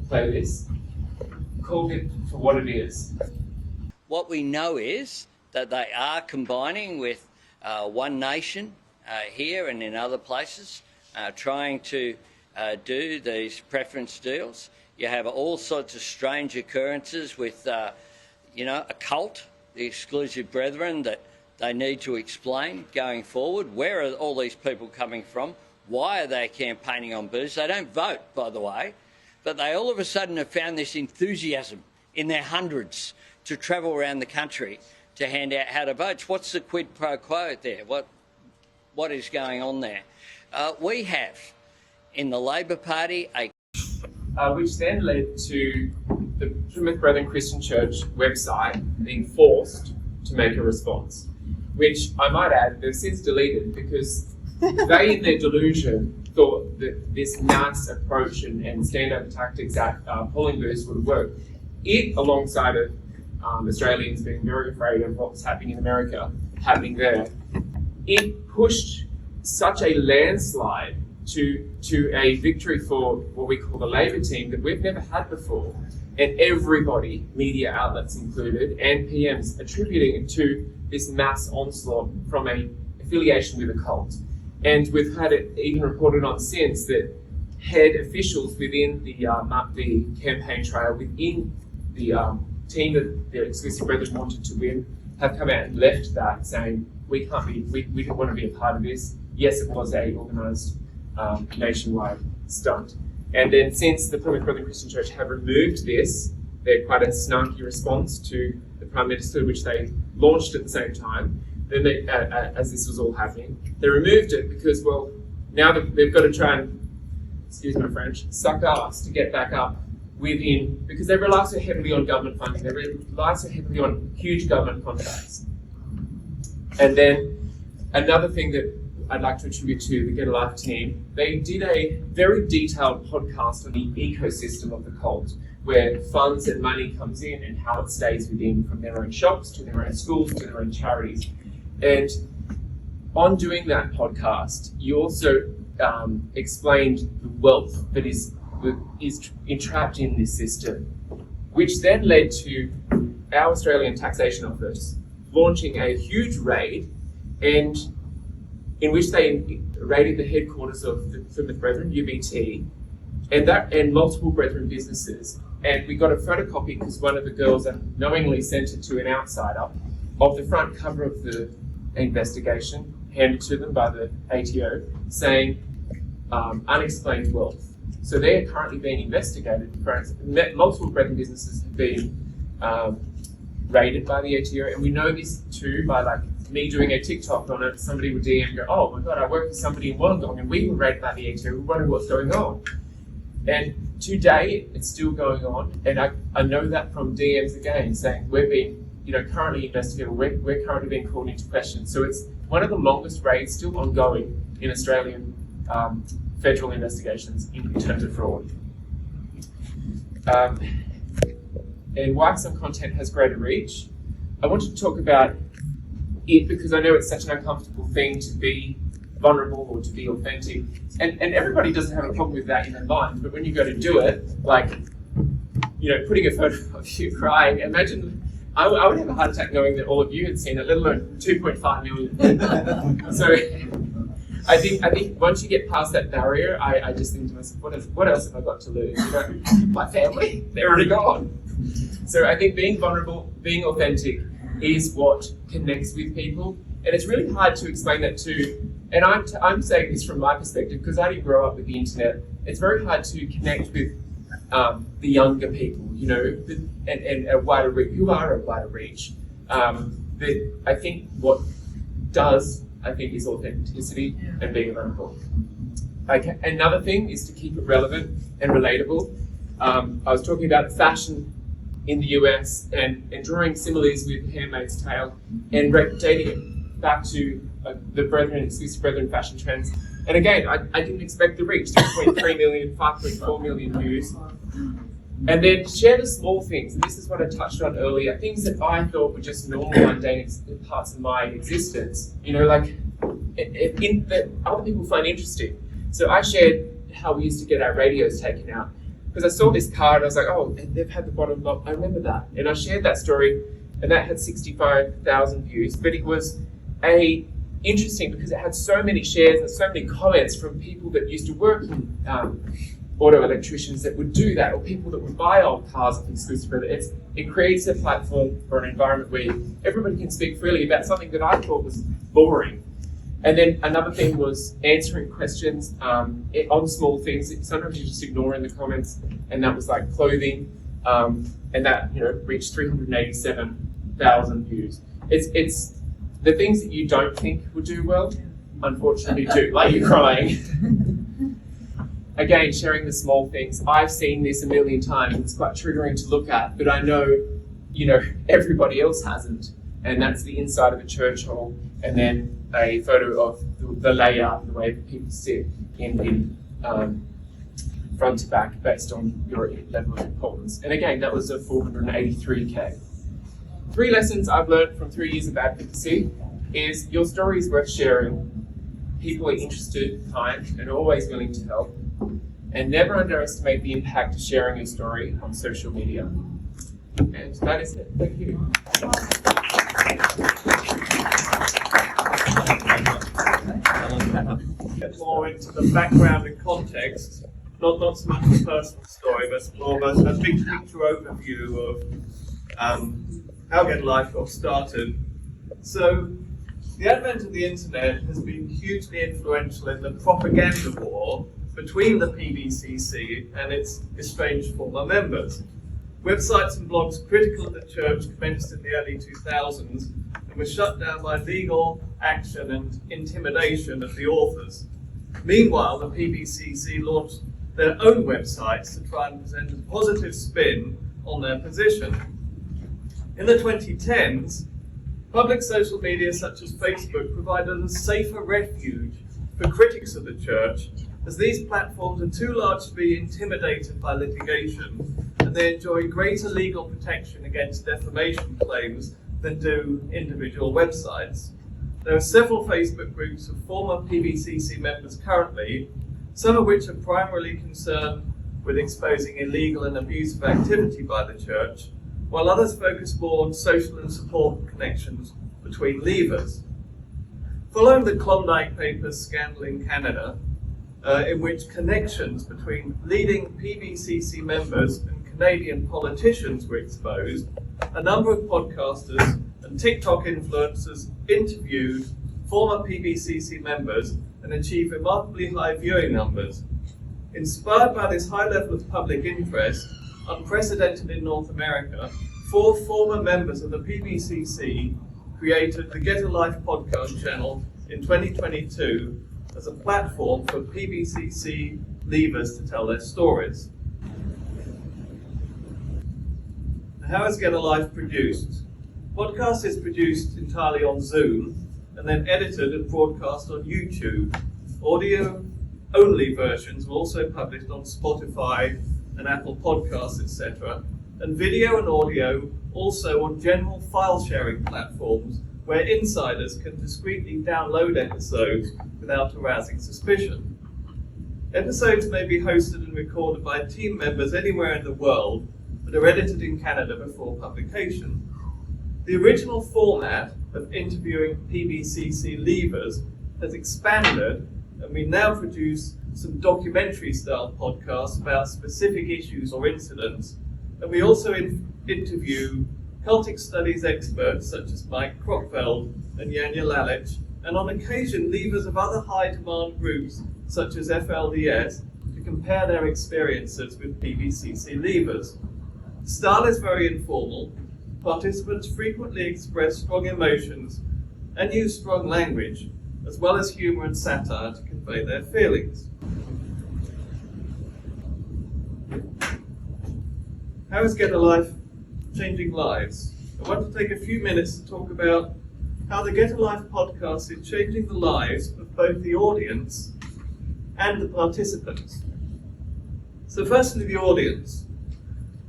play this, called it for what it is. What we know is that they are combining with One Nation here and in other places, trying to do these preference deals. You have all sorts of strange occurrences with, a cult, the Exclusive Brethren, that they need to explain going forward. Where are all these people coming from? Why are they campaigning on booths? They don't vote, by the way, but they all of a sudden have found this enthusiasm in their hundreds to travel around the country to hand out how to vote. What's the quid pro quo there? What is going on there? We have in the Labor Party which then led to the Plymouth Brethren Christian Church website being forced to make a response, which I might add they've since deleted because they, in their delusion, thought that this nice approach and stand-up tactics at polling booths would work. It, alongside of Australians being very afraid of what was happening in America, happening there, it pushed such a landslide to a victory for what we call the Labor team that we've never had before. And everybody, media outlets included, and PMs, attributing it to this mass onslaught from a affiliation with a cult. And we've had it even reported on since that head officials within the campaign trail, within the team that the Exclusive Brethren wanted to win, have come out and left that, saying we didn't want to be a part of this. Yes, it was a organised nationwide stunt. And then since the Plymouth Brethren Christian Church have removed this, they're quite a snarky response to the Prime Minister, which they launched at the same time, then they, as this was all happening. They removed it because, well, now they've got to try and, excuse my French, suck ass to get back up within, because they rely so heavily on government funding, they rely so heavily on huge government contracts. And then another thing that I'd like to attribute to the Get a Life team, they did a very detailed podcast on the ecosystem of the cult, where funds and money comes in and how it stays within, from their own shops to their own schools to their own charities. And on doing that podcast, you also explained the wealth that is entrapped in this system, which then led to our Australian Taxation Office launching a huge raid, and in which they raided the headquarters of the Plymouth Brethren, UBT, and multiple Brethren businesses. And we got a photocopy, because one of the girls knowingly sent it to an outsider, of the front cover of the investigation, handed to them by the ATO, saying unexplained wealth. So they are currently being investigated. Multiple Brethren businesses have been raided by the ATO, and we know this too by me doing a TikTok on it. Somebody would DM and go, "Oh my God, I work with somebody in Wollongong and we were raided by the ATO. We wonder what's going on." And today it's still going on, and I know that from DMs again saying we're being currently investigated. We're currently being called into question. So it's one of the longest raids still ongoing in Australian federal investigations in terms of fraud. And why some content has greater reach, I wanted to talk about it because I know it's such an uncomfortable thing to be vulnerable or to be authentic. And everybody doesn't have a problem with that in their mind, but when you go to do it, putting a photo of you crying, imagine, I would have a heart attack knowing that all of you had seen it, let alone 2.5 million. So I think once you get past that barrier, I just think to myself, what else have I got to lose? My family, they're already gone. So I think being vulnerable, being authentic is what connects with people. And it's really hard to explain that to, and I'm saying this from my perspective because I didn't grow up with the internet. It's very hard to connect with the younger people, and a wider reach, who are a wider reach. That I think what does, is authenticity and being vulnerable. Another thing is to keep it relevant and relatable. I was talking about fashion in the US and drawing similes with Handmaid's Tale and dating it back to the Brethren, Exclusive Brethren fashion trends. And again, I didn't expect the reach, 3.3 million, 5.4 million views. And then share the small things, and this is what I touched on earlier, things that I thought were just normal, mundane parts of my existence, that other people find interesting. So I shared how we used to get our radios taken out, because I saw this card, I was like, oh, they've had the bottom lock, I remember that. And I shared that story, and that had 65,000 views, but it was interesting because it had so many shares and so many comments from people that used to work in auto electricians that would do that, or people that would buy old cars of Exclusive Brethren. It creates a platform for an environment where everybody can speak freely about something that I thought was boring. And then another thing was answering questions on small things. Sometimes you just ignore in the comments, and that was like clothing, and that reached 387,000 views. It's the things that you don't think would do well, unfortunately do, like you're crying. Again, sharing the small things. I've seen this a million times. It's quite triggering to look at, but I know, everybody else hasn't. And that's the inside of a church hall, and then a photo of the layout, the way that people sit in front to back based on your level of importance. And again, that was a 483K. 3 lessons I've learned from 3 years of advocacy is your story is worth sharing. People are interested, kind, and always willing to help. And never underestimate the impact of sharing your story on social media. And that is it. Thank you. Get more into the background and context, not so much a personal story, but more of a big picture overview of how Get Life got started. So, the advent of the internet has been hugely influential in the propaganda war between the PBCC and its estranged former members. Websites and blogs critical of the church commenced in the early 2000s and were shut down by legal action and intimidation of the authors. Meanwhile, the PBCC launched their own websites to try and present a positive spin on their position. In the 2010s, public social media such as Facebook provided a safer refuge for critics of the church, as these platforms are too large to be intimidated by litigation, and they enjoy greater legal protection against defamation claims than do individual websites. There are several Facebook groups of former PBCC members currently, some of which are primarily concerned with exposing illegal and abusive activity by the church, while others focus more on social and support connections between leavers. Following the Klondike Papers scandal in Canada, in which connections between leading PBCC members and Canadian politicians were exposed, a number of podcasters and TikTok influencers interviewed former PBCC members and achieved remarkably high viewing numbers. Inspired by this high level of public interest, unprecedented in North America, 4 former members of the PBCC created the Get a Life podcast channel in 2022 as a platform for PBCC leavers to tell their stories. How is Get a Life produced? Podcast is produced entirely on Zoom and then edited and broadcast on YouTube. Audio-only versions were also published on Spotify and Apple Podcasts, etc. And video and audio also on general file-sharing platforms where insiders can discreetly download episodes without arousing suspicion. Episodes may be hosted and recorded by team members anywhere in the world, but are edited in Canada before publication. The original format of interviewing PBCC leavers has expanded, and we now produce some documentary-style podcasts about specific issues or incidents, and we also interview cultic studies experts such as Mike Crockfeld and Janja Lalich, and on occasion leavers of other high-demand groups such as FLDS to compare their experiences with PBCC leavers. The style is very informal. Participants frequently express strong emotions and use strong language, as well as humour and satire to convey their feelings. How is Get a Life changing lives? I want to take a few minutes to talk about how the Get a Life podcast is changing the lives of both the audience and the participants. So firstly, the audience.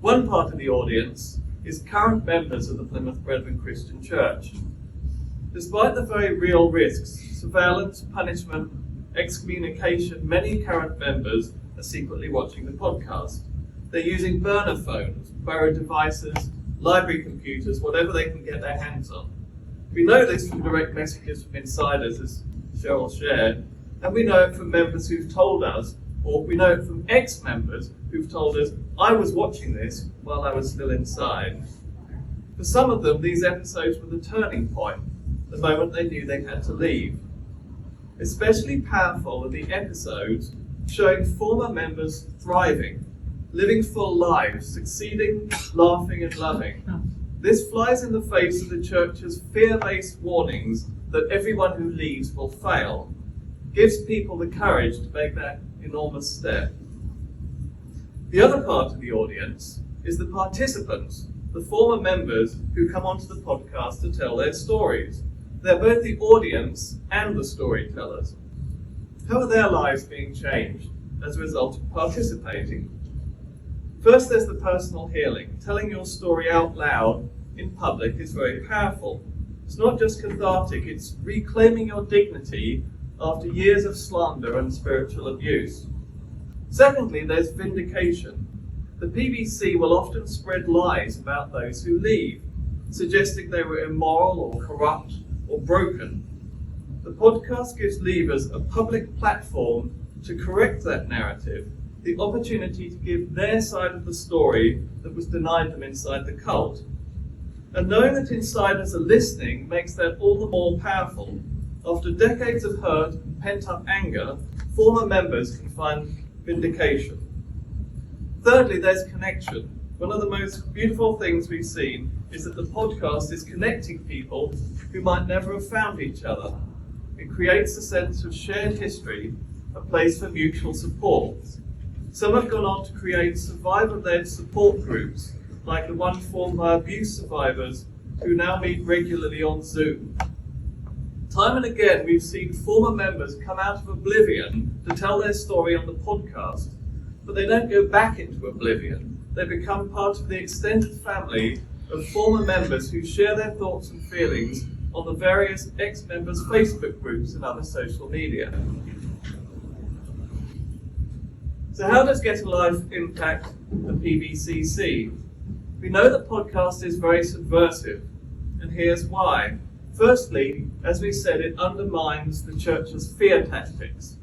One part of the audience is current members of the Plymouth Brethren Christian Church. Despite the very real risks, surveillance, punishment, excommunication, many current members are secretly watching the podcast. They're using burner phones, borrowed devices, library computers, whatever they can get their hands on. We know this from direct messages from insiders, as Cheryl shared, and we know it from members who've told us, or we know it from ex-members who've told us, I was watching this while I was still inside. For some of them, these episodes were the turning point, the moment they knew they had to leave. Especially powerful are the episodes showing former members thriving, living full lives, succeeding, laughing and loving. This flies in the face of the church's fear-based warnings that everyone who leaves will fail, gives people the courage to make that enormous step. The other part of the audience is the participants, the former members who come onto the podcast to tell their stories. They're both the audience and the storytellers. How are their lives being changed as a result of participating? First, there's the personal healing. Telling your story out loud in public is very powerful. It's not just cathartic, it's reclaiming your dignity after years of slander and spiritual abuse. Secondly, there's vindication. The PBC will often spread lies about those who leave, suggesting they were immoral or corrupt or broken. The podcast gives leavers a public platform to correct that narrative, the opportunity to give their side of the story that was denied them inside the cult. And knowing that insiders are listening makes that all the more powerful. After decades of hurt and pent-up anger, former members can find vindication. Thirdly, there's connection. One of the most beautiful things we've seen is that the podcast is connecting people who might never have found each other. It creates a sense of shared history, a place for mutual support. Some have gone on to create survivor-led support groups, like the one formed by abuse survivors who now meet regularly on Zoom. Time and again, we've seen former members come out of oblivion to tell their story on the podcast, but they don't go back into oblivion. They become part of the extended family of former members who share their thoughts and feelings on the various ex-members' Facebook groups and other social media. So how does Get a Life impact the PBCC? We know that podcast is very subversive, and here's why. Firstly, as we said, it undermines the church's fear tactics.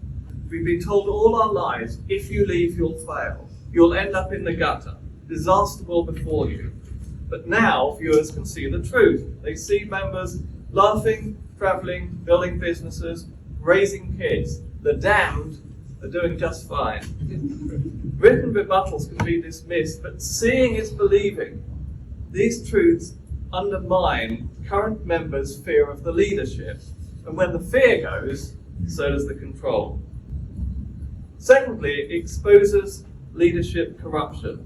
We've been told all our lives, if you leave, you'll fail. You'll end up in the gutter. Disaster will befall you. But now viewers can see the truth. They see members laughing, travelling, building businesses, raising kids. The damned are doing just fine. Written rebuttals can be dismissed, but seeing is believing. These truths undermine current members' fear of the leadership. And when the fear goes, so does the control. Secondly, it exposes leadership corruption.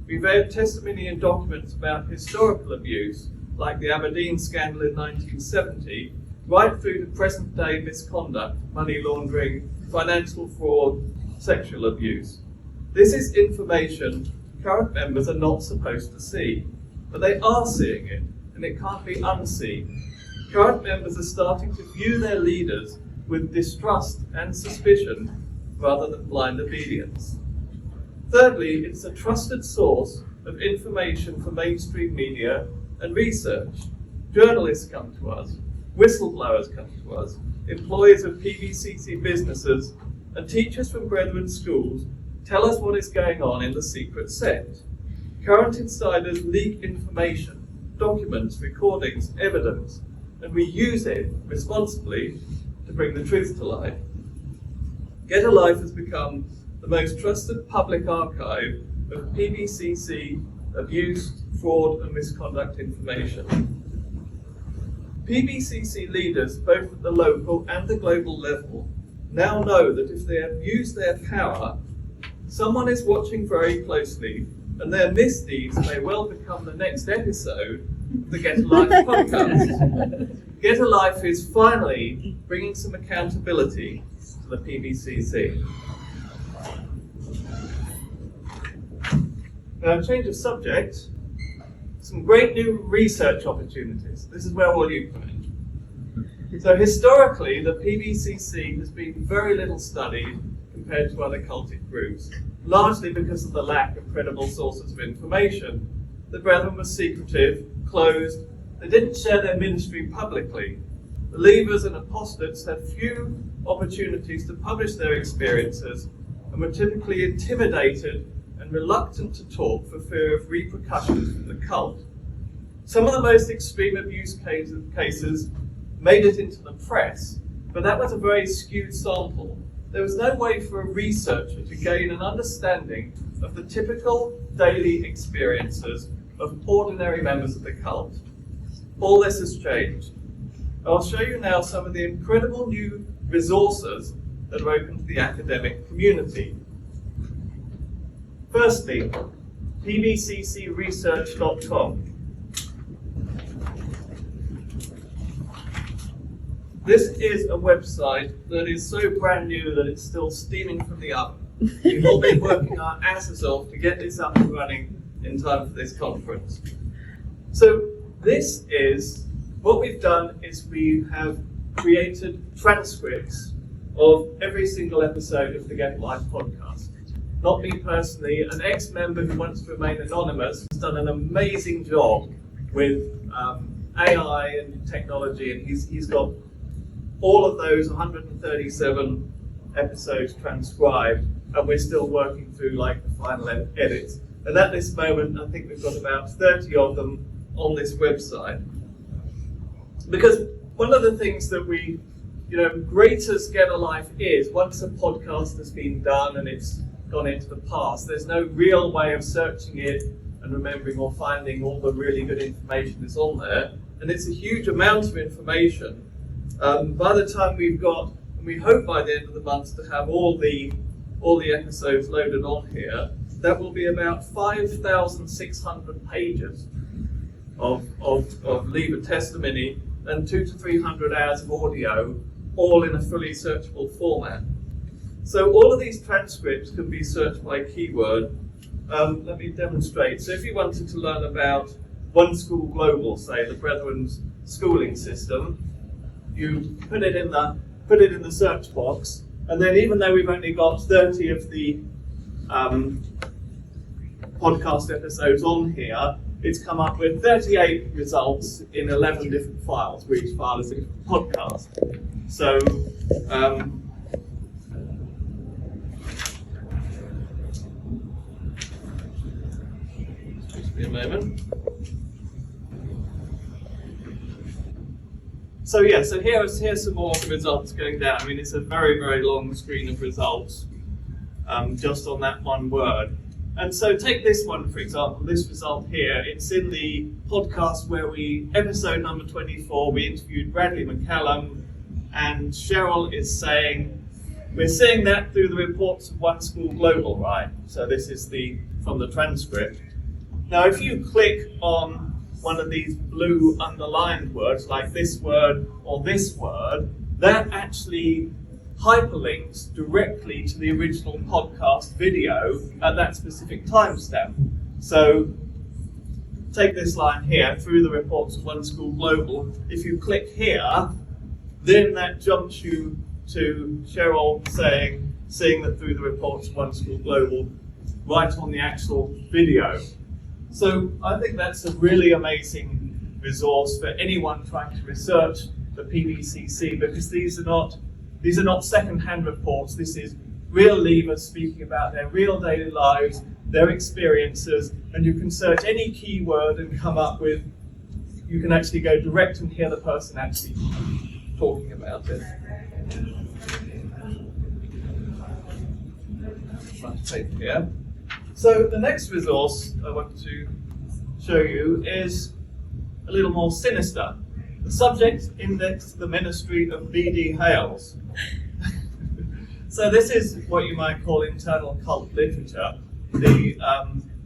We've heard testimony and documents about historical abuse, like the Aberdeen scandal in 1970, right through to present-day misconduct, money laundering, financial fraud, sexual abuse. This is information current members are not supposed to see, but they are seeing it, and it can't be unseen. Current members are starting to view their leaders with distrust and suspicion rather than blind obedience. Thirdly, it's a trusted source of information for mainstream media and research. Journalists come to us, whistleblowers come to us, employees of PBCC businesses, and teachers from Brethren schools tell us what is going on in the secret sect. Current insiders leak information, documents, recordings, evidence, and we use it responsibly to bring the truth to light. Get a Life has become the most trusted public archive of PBCC abuse, fraud, and misconduct information. PBCC leaders, both at the local and the global level, now know that if they abuse their power, someone is watching very closely, and their misdeeds may well become the next episode of the Get a Life podcast. Get a Life is finally bringing some accountability to the PBCC. Now, change of subject, some great new research opportunities. This is where all you come in. So historically, the PBCC has been very little studied compared to other cultic groups, largely because of the lack of credible sources of information. The Brethren were secretive, closed, they didn't share their ministry publicly. Believers and apostates had few opportunities to publish their experiences and were typically intimidated and reluctant to talk for fear of repercussions from the cult. Some of the most extreme abuse cases made it into the press, but that was a very skewed sample. There was no way for a researcher to gain an understanding of the typical daily experiences of ordinary members of the cult. All this has changed. I'll show you now some of the incredible new resources that are open to the academic community. Firstly, pbccresearch.com. This is a website that is so brand new that it's still steaming from the oven. We've all been working our asses off to get this up and running in time for this conference. So what we've done is we have created transcripts of every single episode of the Get Life podcast. Not me personally, an ex-member who wants to remain anonymous has done an amazing job with AI and technology, and he's got all of those 137 episodes transcribed, and we're still working through like the final edits. And at this moment, I think we've got about 30 of them on this website. Because one of the things that we, great as Get a Life is, once a podcast has been done and it's gone into the past, there's no real way of searching it and remembering or finding all the really good information that's on there. And it's a huge amount of information. By the time we've got, and we hope by the end of the month to have all the episodes loaded on here, that will be about 5,600 pages of leave a testimony and 200 to 300 hours of audio, all in a fully searchable format. So all of these transcripts can be searched by keyword. Let me demonstrate. So if you wanted to learn about One School Global, say the Brethren's schooling system, you put it in the search box, and then even though we've only got 30 of the podcast episodes on here, it's come up with 38 results in 11 different files, where each file is a different podcast. So just be a moment. So here's some more of the results going down. I mean, it's a very, very long screen of results just on that one word. And so take this one, for example, this result here. It's in the podcast where episode number 24, we interviewed Bradley McCallum, and Cheryl is saying, we're seeing that through the reports of One School Global, right? So this is from the transcript. Now, if you click on one of these blue underlined words, like this word or this word, that actually hyperlinks directly to the original podcast video at that specific timestamp. So take this line here, through the reports of One School Global. If you click here, then that jumps you to Cheryl seeing that through the reports of One School Global right on the actual video. So I think that's a really amazing resource for anyone trying to research the PBCC, because these are not second-hand reports. This is real leavers speaking about their real daily lives, their experiences, and you can search any keyword and come up with, you can actually go direct and hear the person actually talking about it. Here. So the next resource I want to show you is a little more sinister. The subject index to the ministry of B.D. Hales. So this is what you might call internal cult literature. The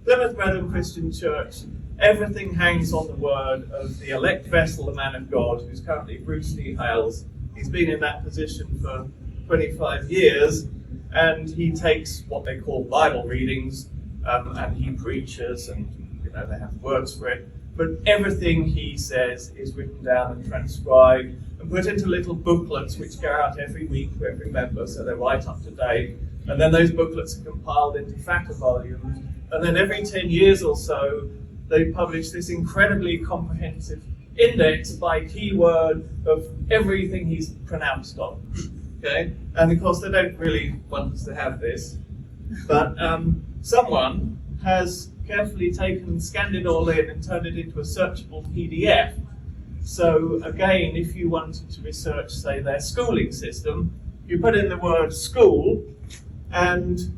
Plymouth Brethren Christian Church, everything hangs on the word of the elect vessel, the man of God, who's currently Bruce D. Hales. He's been in that position for 25 years, and he takes what they call Bible readings, and he preaches, and they have words for it. But everything he says is written down and transcribed and put into little booklets which go out every week to every member, so they're right up to date. And then those booklets are compiled into fatter volumes. And then every 10 years or so, they publish this incredibly comprehensive index by keyword of everything he's pronounced on. Okay? And of course, they don't really want us to have this. But someone has carefully scanned it all in and turned it into a searchable PDF. So again, if you wanted to research, say, their schooling system, you put in the word school, and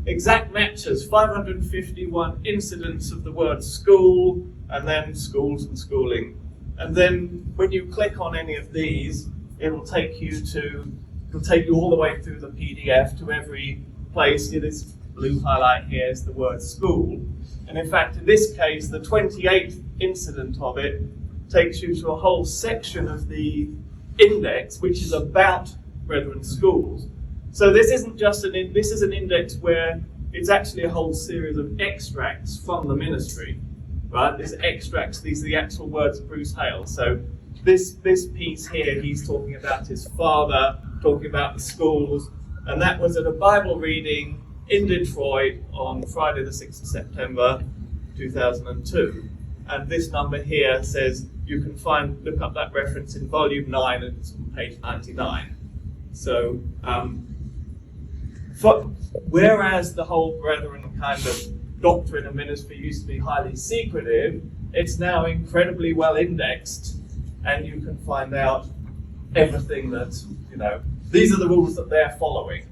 exact matches, 551 incidents of the word school, and then schools and schooling. And then when you click on any of these, it'll take you all the way through the PDF to every place. This blue highlight here is the word school. And in fact, in this case, the 28th incident of it takes you to a whole section of the index, which is about Brethren schools. So this isn't just this is an index where it's actually a whole series of extracts from the ministry, right? These extracts, these are the actual words of Bruce Hales. So this piece here, he's talking about his father talking about the schools, and that was at a Bible reading in Detroit on Friday the 6th of September 2002. And this number here says you can look up that reference in volume 9 and it's on page 99. So, whereas the whole Brethren kind of doctrine and ministry used to be highly secretive, it's now incredibly well indexed, and you can find out everything that, these are the rules that they're following.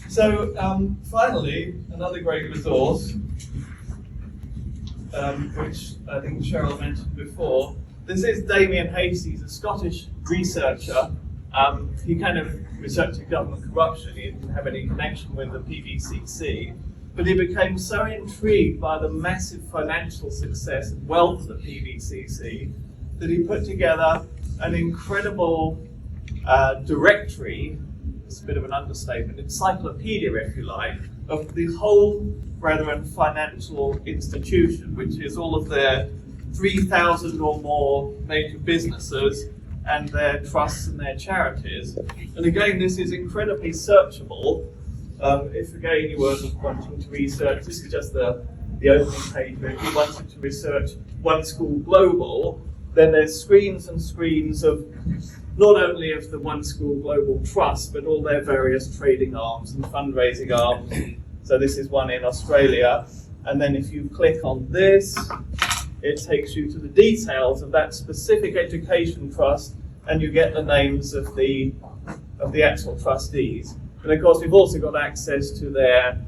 So, finally, another great resource, which I think Cheryl mentioned before. This is Damien Hasty. He's a Scottish researcher. He kind of researched government corruption. He didn't have any connection with the PBCC, but he became so intrigued by the massive financial success and wealth of the PBCC that he put together an incredible directory. It's a bit of an understatement, encyclopedia, if you like, of the whole Brethren financial institution, which is all of their 3,000 or more major businesses and their trusts and their charities. And again, this is incredibly searchable. If again you were wanting to research, this is just the opening page, but if you wanted to research One School Global, then there's screens and screens of not only of the One School Global Trust, but all their various trading arms and fundraising arms. So this is one in Australia. And then if you click on this, it takes you to the details of that specific education trust, and you get the names of the actual trustees. And of course, we've also got access to their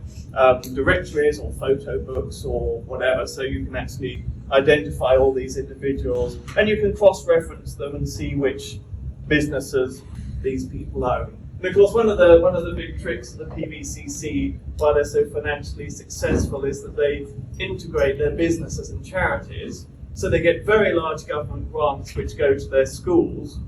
directories or photo books or whatever, so you can actually identify all these individuals, and you can cross-reference them and see which businesses these people own. And of course, one of the big tricks of the PBCC, why they're so financially successful, is that they integrate their businesses and charities. So they get very large government grants which go to their schools,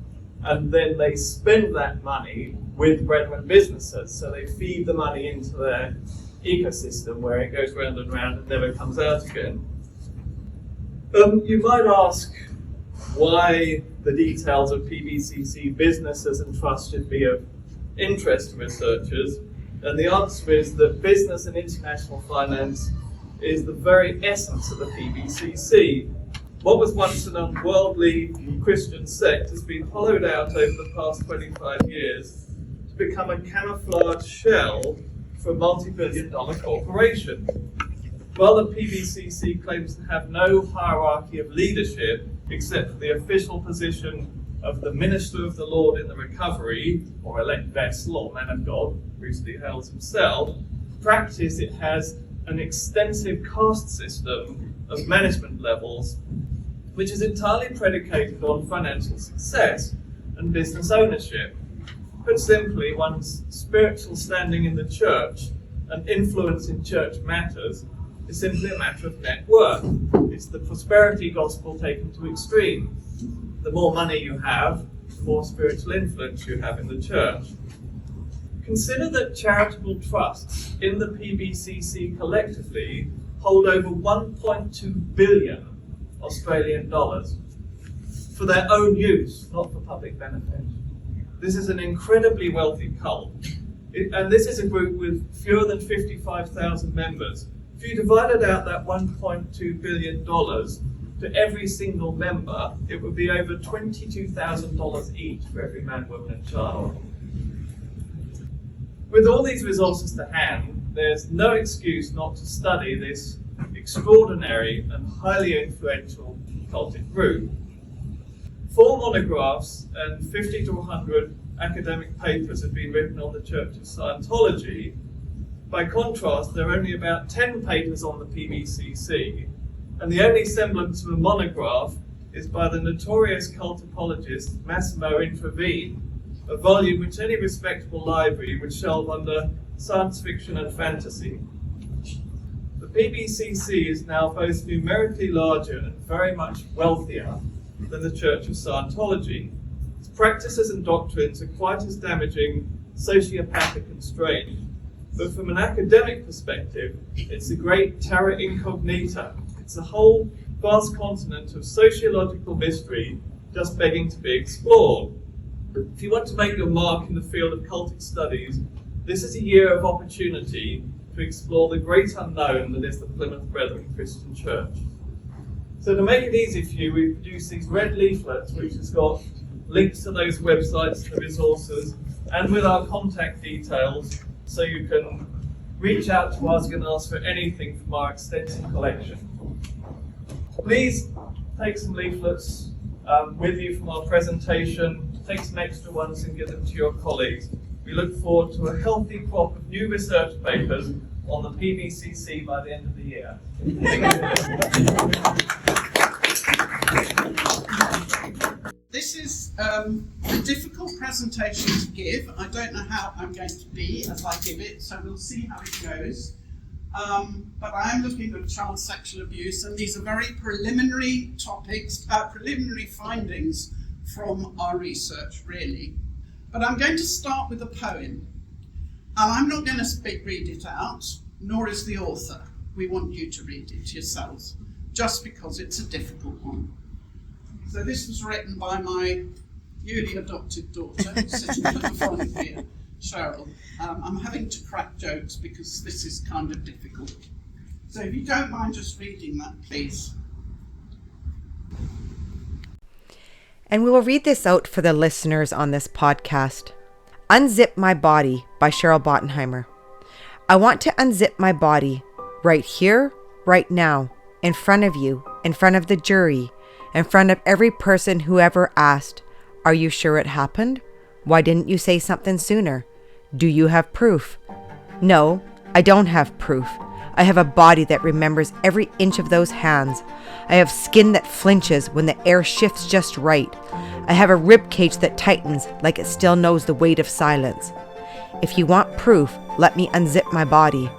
and then they spend that money with Brethren businesses. So they feed the money into their ecosystem where it goes round and round and never comes out again. You might ask why the details of PBCC businesses and trusts should be of interest to researchers, and the answer is that business and international finance is the very essence of the PBCC. What was once an unworldly Christian sect has been hollowed out over the past 25 years to become a camouflaged shell for a multi-billion-dollar corporation. While the PBCC claims to have no hierarchy of leadership except for the official position of the Minister of the Lord in the Recovery, or elect vessel, or man of God, recently hails himself, in practice it has an extensive caste system of management levels, which is entirely predicated on financial success and business ownership. Put simply, one's spiritual standing in the church and influence in church matters is simply a matter of net worth. It's the prosperity gospel taken to extreme. The more money you have, the more spiritual influence you have in the church. Consider that charitable trusts in the PBCC collectively hold over 1.2 billion Australian dollars for their own use, not for public benefit. This is an incredibly wealthy cult, and this is a group with fewer than 55,000 members. If you divided out that $1.2 billion to every single member, it would be over $22,000 each for every man, woman, and child. With all these resources to hand, there's no excuse not to study this extraordinary and highly influential cultic group. 4 monographs and 50 to 100 academic papers have been written on the Church of Scientology. By contrast, there are only about 10 papers on the PBCC, and the only semblance of a monograph is by the notorious cult apologist Massimo Intravene, a volume which any respectable library would shelve under science fiction and fantasy. The PBCC is now both numerically larger and very much wealthier than the Church of Scientology. Its practices and doctrines are quite as damaging, sociopathic and strange. But from an academic perspective, it's a great terra incognita. It's a whole vast continent of sociological mystery just begging to be explored. If you want to make your mark in the field of cultic studies, this is a year of opportunity to explore the great unknown that is the Plymouth Brethren Christian Church. So to make it easy for you, we've produced these red leaflets which has got links to those websites and the resources, and with our contact details, so you can reach out to us and ask for anything from our extensive collection. Please take some leaflets with you from our presentation, take some extra ones and give them to your colleagues. We look forward to a healthy crop of new research papers on the PBCC by the end of the year. This is a difficult presentation to give. I don't know how I'm going to be as I give it, so we'll see how it goes. But I am looking at child sexual abuse, and these are very preliminary topics, preliminary findings from our research, really. But I'm going to start with a poem, and I'm not going to read it out, nor is the author. We want you to read it yourselves, just because it's a difficult one. So this was written by my newly adopted daughter, sitting at the front here, Cheryl. I'm having to crack jokes because this is kind of difficult. So if you don't mind just reading that, please. And we will read this out for the listeners on this podcast. Unzip My Body by Cheryl Bawtinheimer. I want to unzip my body right here, right now, in front of you, in front of the jury, in front of every person who ever asked, "Are you sure it happened? Why didn't you say something sooner? Do you have proof?" No, I don't have proof. I have a body that remembers every inch of those hands. I have skin that flinches when the air shifts just right. I have a rib cage that tightens like it still knows the weight of silence. If you want proof, let me unzip my body.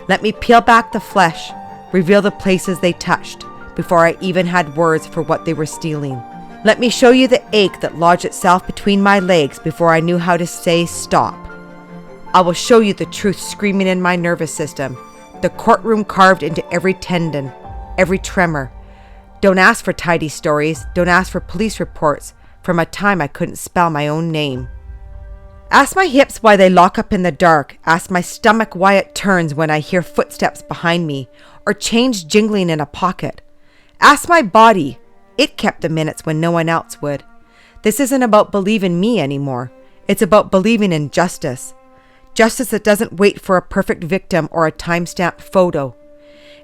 Let me peel back the flesh, reveal the places they touched before I even had words for what they were stealing. Let me show you the ache that lodged itself between my legs before I knew how to say stop. I will show you the truth screaming in my nervous system, the courtroom carved into every tendon, every tremor. Don't ask for tidy stories, don't ask for police reports from a time I couldn't spell my own name. Ask my hips why they lock up in the dark, ask my stomach why it turns when I hear footsteps behind me, or change jingling in a pocket. Ask my body, it kept the minutes when no one else would. This isn't about believing me anymore, it's about believing in justice. Justice that doesn't wait for a perfect victim or a time-stamped photo.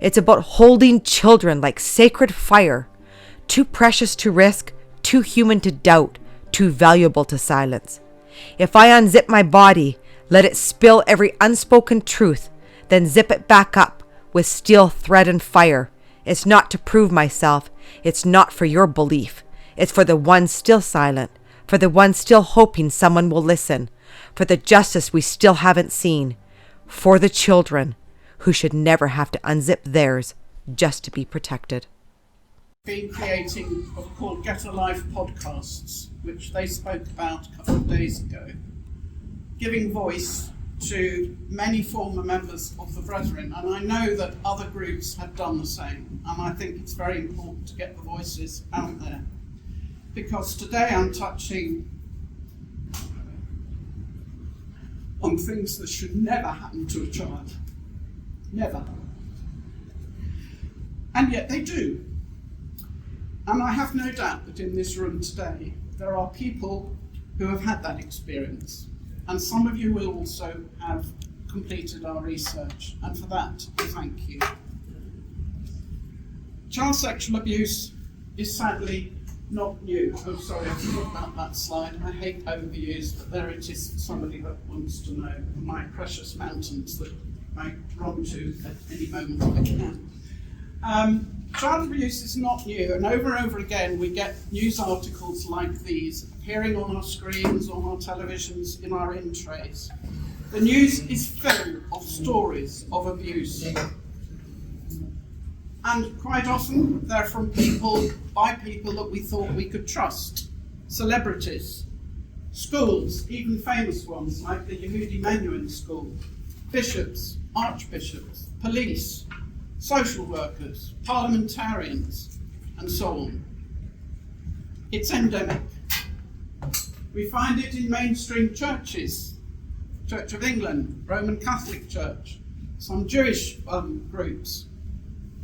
It's about holding children like sacred fire, too precious to risk, too human to doubt, too valuable to silence. If I unzip my body, let it spill every unspoken truth, then zip it back up with steel thread and fire. It's not to prove myself, it's not for your belief. It's for the ones still silent, for the ones still hoping someone will listen, for the justice we still haven't seen, for the children who should never have to unzip theirs just to be protected. Been creating what are called Get a Life podcasts, which they spoke about a couple of days ago, giving voice to many former members of the Brethren, and I know that other groups have done the same, and I think it's very important to get the voices out there, because today I'm touching on things that should never happen to a child. Never. And yet they do. And I have no doubt that in this room today there are people who have had that experience. And some of you will also have completed our research, and for that, I thank you. Child sexual abuse is sadly not new. Oh, sorry, I forgot about that slide. I hate overviews, but there it is for somebody that wants to know my precious mountains that I run to at any moment I can. Child abuse is not new, and over again we get news articles like these appearing on our screens, on our televisions, in our in trays. The news is full of stories of abuse. And quite often they're from people, by people that we thought we could trust. Celebrities, schools, even famous ones like the Yehudi Menuhin School, bishops, archbishops, police, social workers, parliamentarians, and so on. It's endemic. We find it in mainstream churches, Church of England, Roman Catholic Church, some Jewish groups,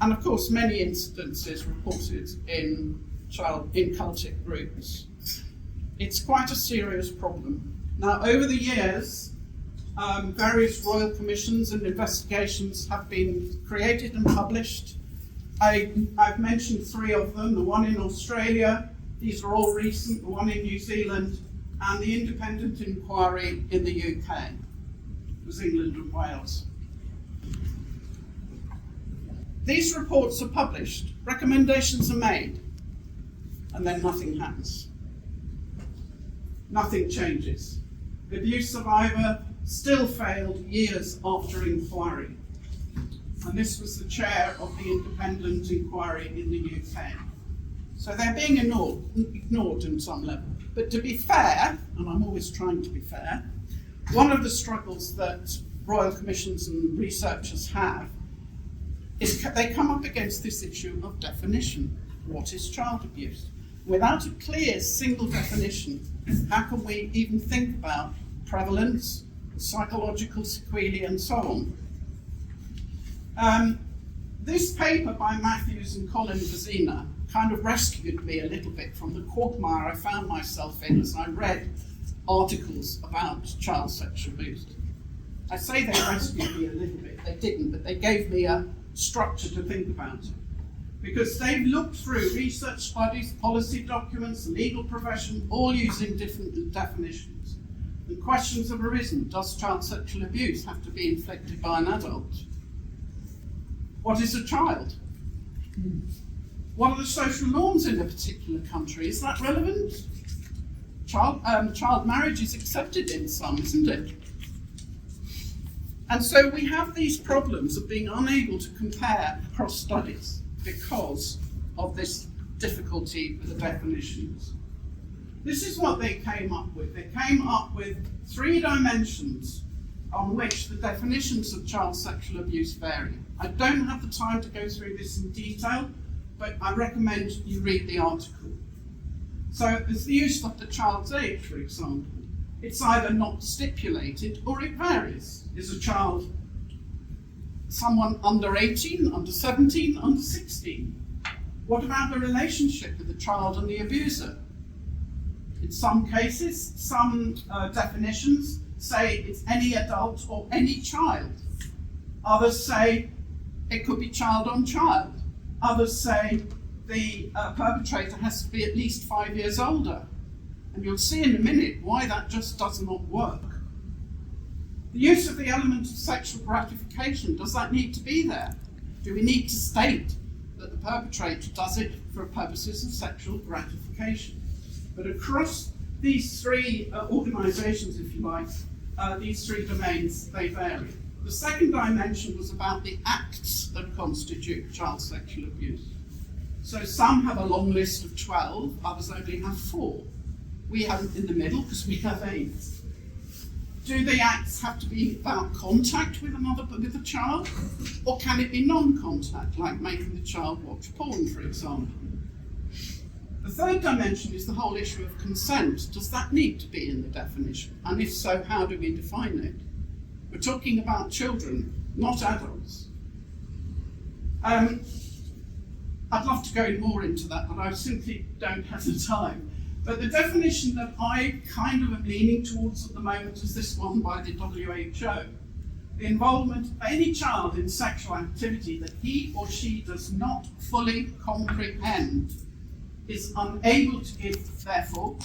and of course many instances reported in cultic groups. It's quite a serious problem. Now, over the years, various royal commissions and investigations have been created and published. I've mentioned 3 of them, the one in Australia, these are all recent, the one in New Zealand, and the independent inquiry in the UK. It was England and Wales. These reports are published, recommendations are made, and then nothing happens. Nothing changes. The abuse survivor still failed years after inquiry. And this was the chair of the independent inquiry in the UK. So they're being ignored in some level. But to be fair, and I'm always trying to be fair, one of the struggles that royal commissions and researchers have is they come up against this issue of definition. What is child abuse? Without a clear single definition, how can we even think about prevalence, psychological sequelae, and so on? This paper by Matthews and Colin Vazina kind of rescued me a little bit from the quagmire I found myself in as I read articles about child sexual abuse. I say they rescued me a little bit, they didn't, but they gave me a structure to think about. Because they've looked through research studies, policy documents, the legal profession, all using different definitions. The questions have arisen: does child sexual abuse have to be inflicted by an adult? What is a child? What are the social norms in a particular country? Is that relevant? Child marriage is accepted in some, isn't it? And so we have these problems of being unable to compare across studies because of this difficulty with the definitions. This is what they came up with. They came up with 3 dimensions on which the definitions of child sexual abuse vary. I don't have the time to go through this in detail, but I recommend you read the article. So there's the use of the child's age, for example. It's either not stipulated or it varies. Is a child someone under 18, under 17, under 16? What about the relationship with the child and the abuser? In some cases, some definitions say it's any adult or any child. Others say it could be child on child. Others say the perpetrator has to be at least 5 years older. And you'll see in a minute why that just does not work. The use of the element of sexual gratification, does that need to be there? Do we need to state that the perpetrator does it for purposes of sexual gratification? But across these 3 organisations, if you like, these 3 domains, they vary. The second dimension was about the acts that constitute child sexual abuse. So some have a long list of 12, others only have 4. We have it in the middle because we have 8. Do the acts have to be about contact with a child, or can it be non-contact, like making the child watch porn, for example? The third dimension is the whole issue of consent. Does that need to be in the definition? And if so, how do we define it? We're talking about children, not adults. I'd love to go more into that, but I simply don't have the time. But the definition that I kind of am leaning towards at the moment is this one by the WHO. The involvement of any child in sexual activity that he or she does not fully comprehend, is unable to give, therefore,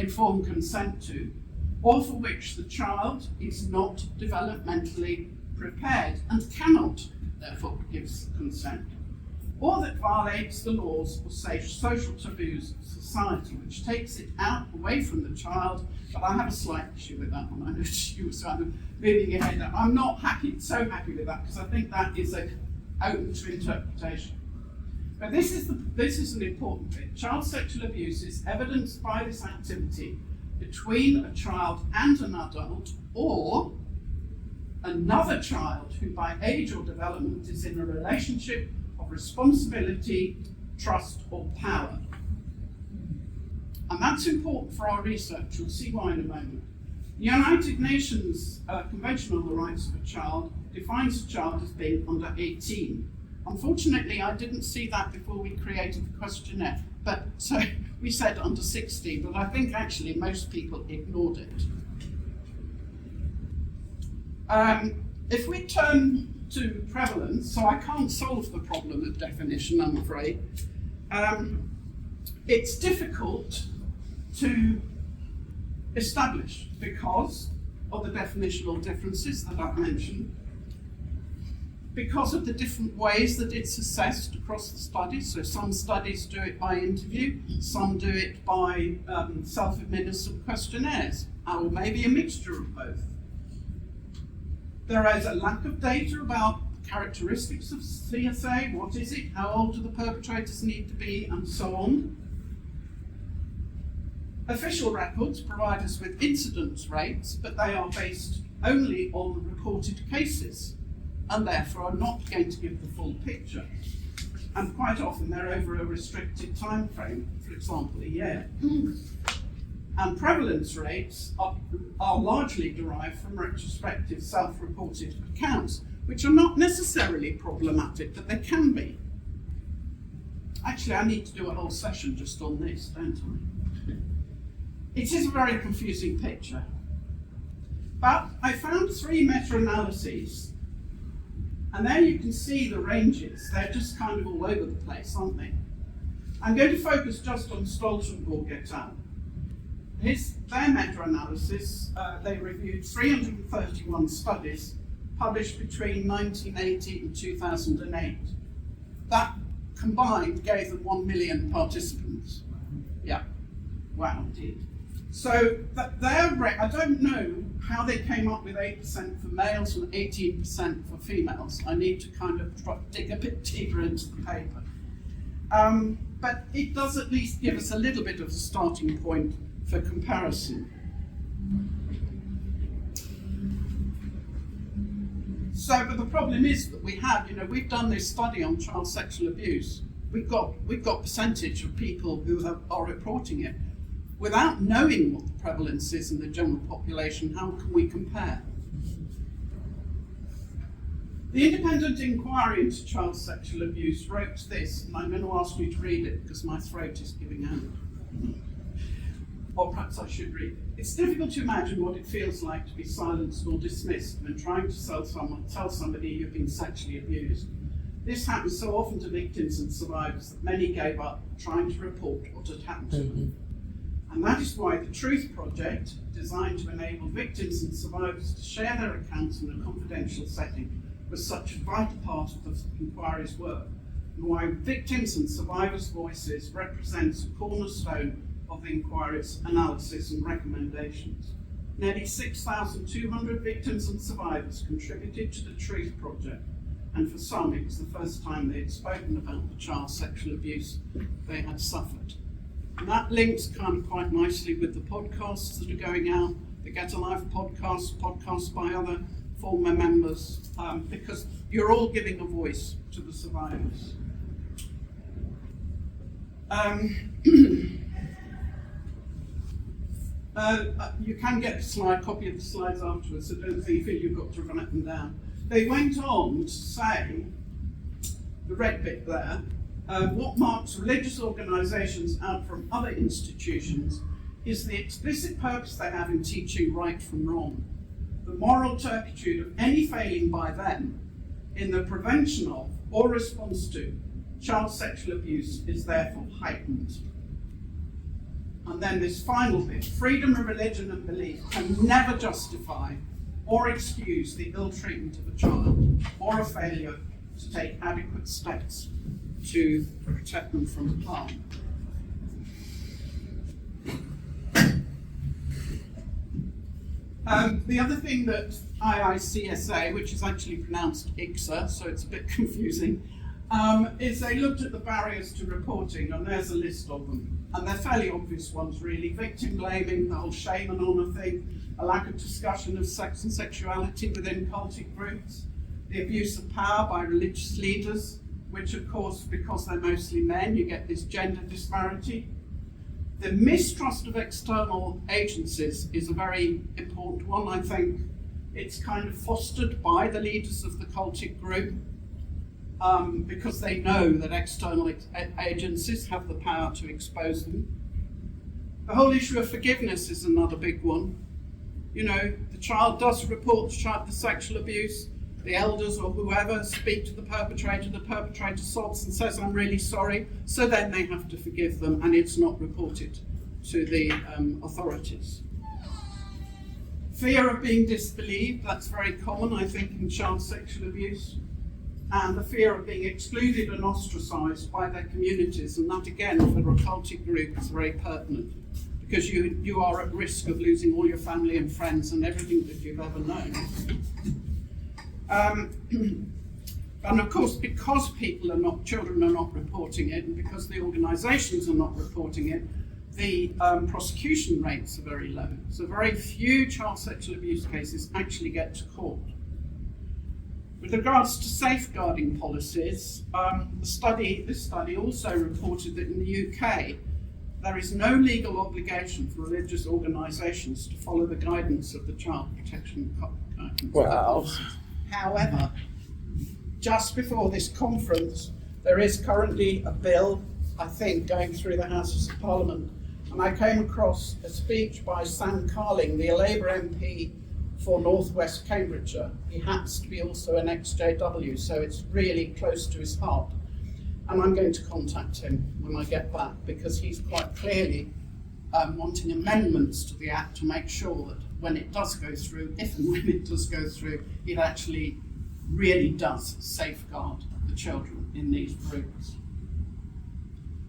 informed consent to, or for which the child is not developmentally prepared and cannot, therefore, give consent, or that violates the laws or social taboos of society, which takes it out away from the child. But I have a slight issue with that one. I noticed you were kind of moving your head up. I'm not so happy with that, because I think that is open to interpretation. But this is an important bit. Child sexual abuse is evidenced by this activity between a child and an adult, or another child who by age or development is in a relationship of responsibility, trust, or power. And that's important for our research. We'll see why in a moment. The United Nations Convention on the Rights of a Child defines a child as being under 18. Unfortunately, I didn't see that before we created the questionnaire. But so we said under 16, but I think actually most people ignored it. If we turn to prevalence, so I can't solve the problem of definition, I'm afraid. It's difficult to establish because of the definitional differences that I've mentioned, because of the different ways that it's assessed across the studies. So some studies do it by interview, some do it by self-administered questionnaires, or maybe a mixture of both. There is a lack of data about characteristics of CSA, what is it, how old do the perpetrators need to be, and so on. Official records provide us with incidence rates, but they are based only on reported cases, and therefore are not going to give the full picture. And quite often they're over a restricted time frame, for example, a year. And prevalence rates are largely derived from retrospective self-reported accounts, which are not necessarily problematic, but they can be. Actually, I need to do a whole session just on this, don't I? It is a very confusing picture. But I found 3 meta-analyses, and there you can see the ranges. They're just kind of all over the place, aren't they? I'm going to focus just on Stoltenberg et al. Their meta-analysis, they reviewed 331 studies published between 1980 and 2008. That combined gave them 1 million participants. Yeah, wow, indeed. So I don't know how they came up with 8% for males and 18% for females. I need to kind of dig a bit deeper into the paper. But it does at least give us a little bit of a starting point for comparison. So, but the problem is that we've done this study on child sexual abuse. We've got percentage of people who are reporting it. Without knowing what the prevalence is in the general population, how can we compare? The Independent Inquiry into Child Sexual Abuse wrote this, and I'm going to ask you to read it because my throat is giving out. Or perhaps I should read it. It's difficult to imagine what it feels like to be silenced or dismissed when trying to tell somebody you've been sexually abused. This happens so often to victims and survivors that many gave up trying to report what had happened to them. And that is why the Truth Project, designed to enable victims and survivors to share their accounts in a confidential setting, was such a vital part of the inquiry's work, and why victims and survivors' voices represents a cornerstone of the inquiry's analysis and recommendations. Nearly 6,200 victims and survivors contributed to the Truth Project, and for some it was the first time they had spoken about the child sexual abuse they had suffered. And that links kind of quite nicely with the podcasts that are going out, the Get a Life podcast, podcasts by other former members, because you're all giving a voice to the survivors. You can get a copy of the slides afterwards, so don't feel you've got to write them down. They went on to say, the red bit there, what marks religious organisations out from other institutions is the explicit purpose they have in teaching right from wrong. The moral turpitude of any failing by them in the prevention of or response to child sexual abuse is therefore heightened. And then this final bit, freedom of religion and belief can never justify or excuse the ill treatment of a child or a failure to take adequate steps to protect them from harm. The other thing that ICSA, which is actually pronounced ICSA, so it's a bit confusing, is they looked at the barriers to reporting, and there's a list of them. And they're fairly obvious ones, really. Victim blaming, the whole shame and honour thing, a lack of discussion of sex and sexuality within cultic groups, the abuse of power by religious leaders, which of course, because they're mostly men, you get this gender disparity. The mistrust of external agencies is a very important one. I think it's kind of fostered by the leaders of the cultic group because they know that external agencies have the power to expose them. The whole issue of forgiveness is another big one. You know, the child does report the sexual abuse, the elders or whoever speak to the perpetrator sobs and says, "I'm really sorry," so then they have to forgive them and it's not reported to the authorities. Fear of being disbelieved, that's very common, I think, in child sexual abuse. And the fear of being excluded and ostracised by their communities, and that again for a cultic group is very pertinent, because you are at risk of losing all your family and friends and everything that you've ever known. And of course, because children are not reporting it, and because the organisations are not reporting it, the prosecution rates are very low. So very few child sexual abuse cases actually get to court. With regards to safeguarding policies, this study also reported that in the UK, there is no legal obligation for religious organisations to follow the guidance of the Child Protection Guidance. Wow. However, just before this conference, there is currently a bill, I think, going through the Houses of Parliament, and I came across a speech by Sam Carling, the Labour MP for North West Cambridgeshire. He happens to be also an ex-JW, so it's really close to his heart. And I'm going to contact him when I get back, because he's quite clearly wanting amendments to the Act to make sure that when it does go through, if and when it does go through, it actually really does safeguard the children in these groups.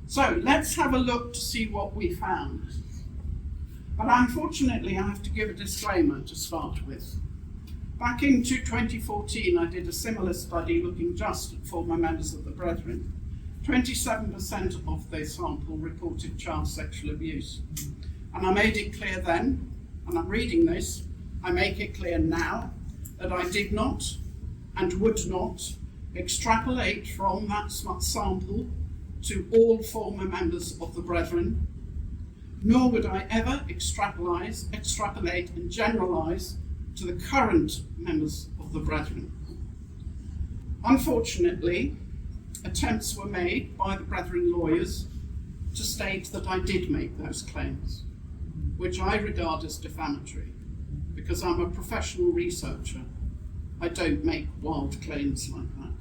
So let's have a look to see what we found. But unfortunately, I have to give a disclaimer to start with. Back in 2014, I did a similar study looking just at former members of the Brethren. 27% of the sample reported child sexual abuse. And I made it clear then, and I'm reading this, I make it clear now, that I did not and would not extrapolate from that sample to all former members of the Brethren, nor would I ever extrapolate and generalise to the current members of the Brethren. Unfortunately, attempts were made by the Brethren lawyers to state that I did make those claims, which I regard as defamatory, because I'm a professional researcher. I don't make wild claims like that.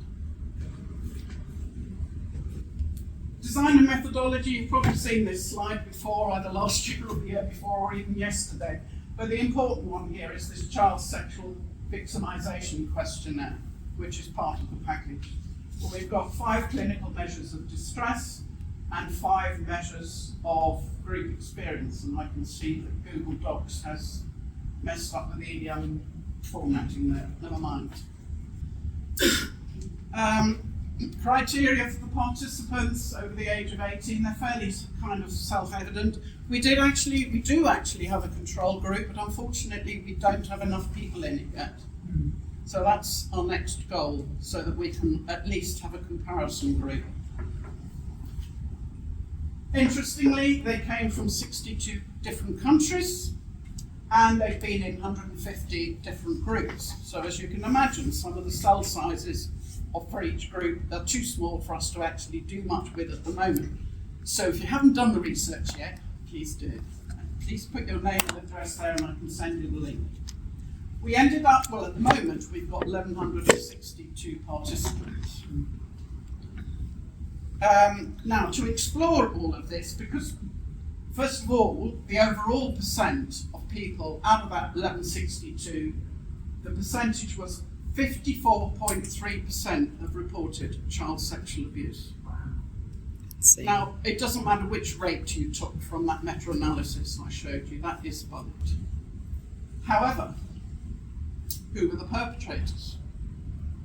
Design and methodology, you've probably seen this slide before, either last year or the year before, or even yesterday. But the important one here is this child sexual victimisation questionnaire, which is part of the package. Well, we've got 5 clinical measures of distress and 5 measures of group experience. And I can see that Google Docs has messed up with the formatting there, never mind. Criteria for the participants over the age of 18, they're fairly kind of self-evident. We do actually have a control group, but unfortunately we don't have enough people in it yet. So that's our next goal, so that we can at least have a comparison group. Interestingly, they came from 62 different countries, and they've been in 150 different groups. So as you can imagine, some of the cell sizes for each group are too small for us to actually do much with at the moment. So if you haven't done the research yet, please do. Please put your name and address there and I can send you the link. We ended up, well, at the moment, we've got 1,162 participants. Now, to explore all of this, because first of all, the overall percent of people out of that 1,162, the percentage was 54.3% have reported child sexual abuse. Now, it doesn't matter which rate you took from that meta-analysis I showed you, that is bugged. However, who were the perpetrators?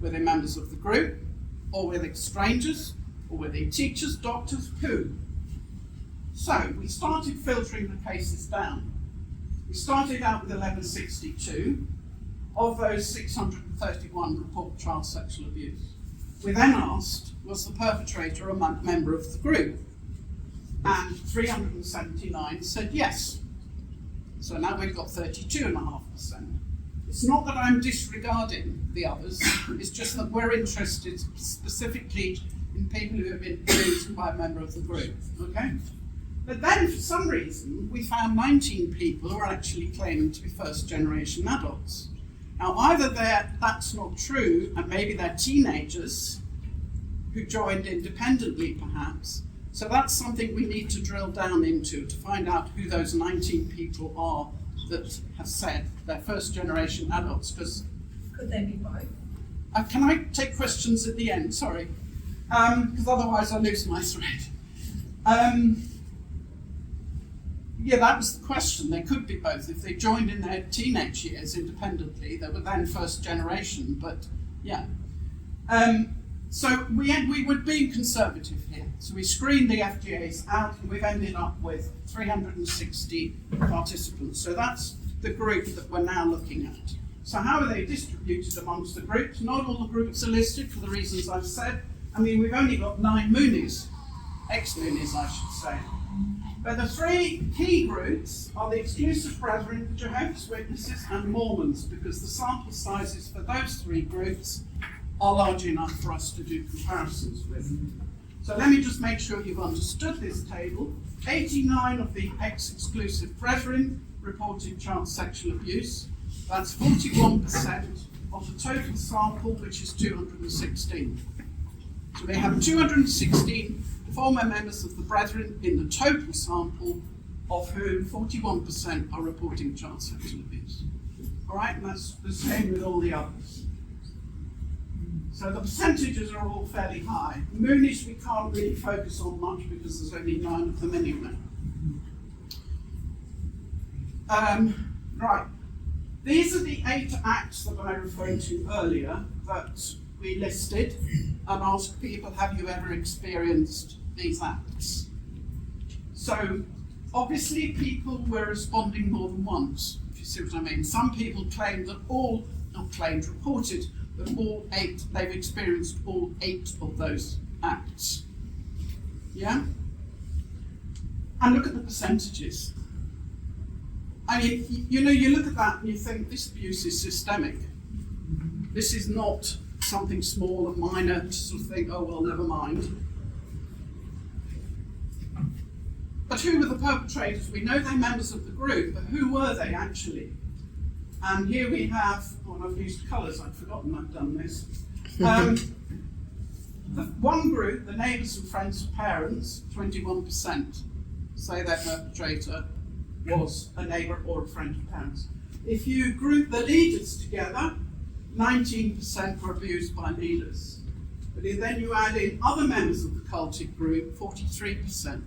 Were they members of the group, or were they strangers, or were they teachers, doctors, who? So, we started filtering the cases down. We started out with 1,162. Of those, 631 report child sexual abuse. We then asked, was the perpetrator a member of the group? and 379 said yes. So now we've got 32.5%. It's not that I'm disregarding the others, it's just that we're interested specifically in people who have been abused by a member of the group, okay? But then, for some reason, we found 19 people who are actually claiming to be first-generation adults. Now, either that's not true, and maybe they're teenagers who joined independently, perhaps. So that's something we need to drill down into to find out who those 19 people are that have said they're first-generation adults. Because could they be both? Can I take questions at the end? Sorry, because otherwise I lose my thread. Yeah, that was the question. They could be both. If they joined in their teenage years independently, they were then first generation, but yeah. So we were being conservative here. So we screened the FGAs out and we've ended up with 360 participants. So that's the group that we're now looking at. So how are they distributed amongst the groups? Not all the groups are listed for the reasons I've said. I mean, we've only got 9 Moonies, ex-Moonies I should say. But the 3 key groups are the Exclusive Brethren, Jehovah's Witnesses and Mormons, because the sample sizes for those 3 groups are large enough for us to do comparisons with. So let me just make sure you've understood this table. 89 of the ex-Exclusive Brethren reported child sexual abuse. That's 41% of the total sample, which is 216. So they have 216 former members of the Brethren in the total sample, of whom 41% are reporting child sexual abuse. All right, and that's the same with all the others. So the percentages are all fairly high. Moonies we can't really focus on much because there's only 9 of them anyway. Right. These are the 8 acts that I referred to earlier that we listed and asked people, have you ever experienced these acts? So obviously people were responding more than once, if you see what I mean. Some people claimed that reported that all 8, they've experienced all 8 of those acts. Yeah? And look at the percentages. I mean, you know, you look at that and you think this abuse is systemic. This is not something small and minor to sort of think, oh, well, never mind. But who were the perpetrators? We know they're members of the group, but who were they actually? And here we have, I've used colours, I'd forgotten I've done this. The one group, the neighbours and friends of parents, 21% say their perpetrator was a neighbour or a friend of parents. If you group the leaders together, 19% were abused by leaders. But then you add in other members of the cultic group, 43%.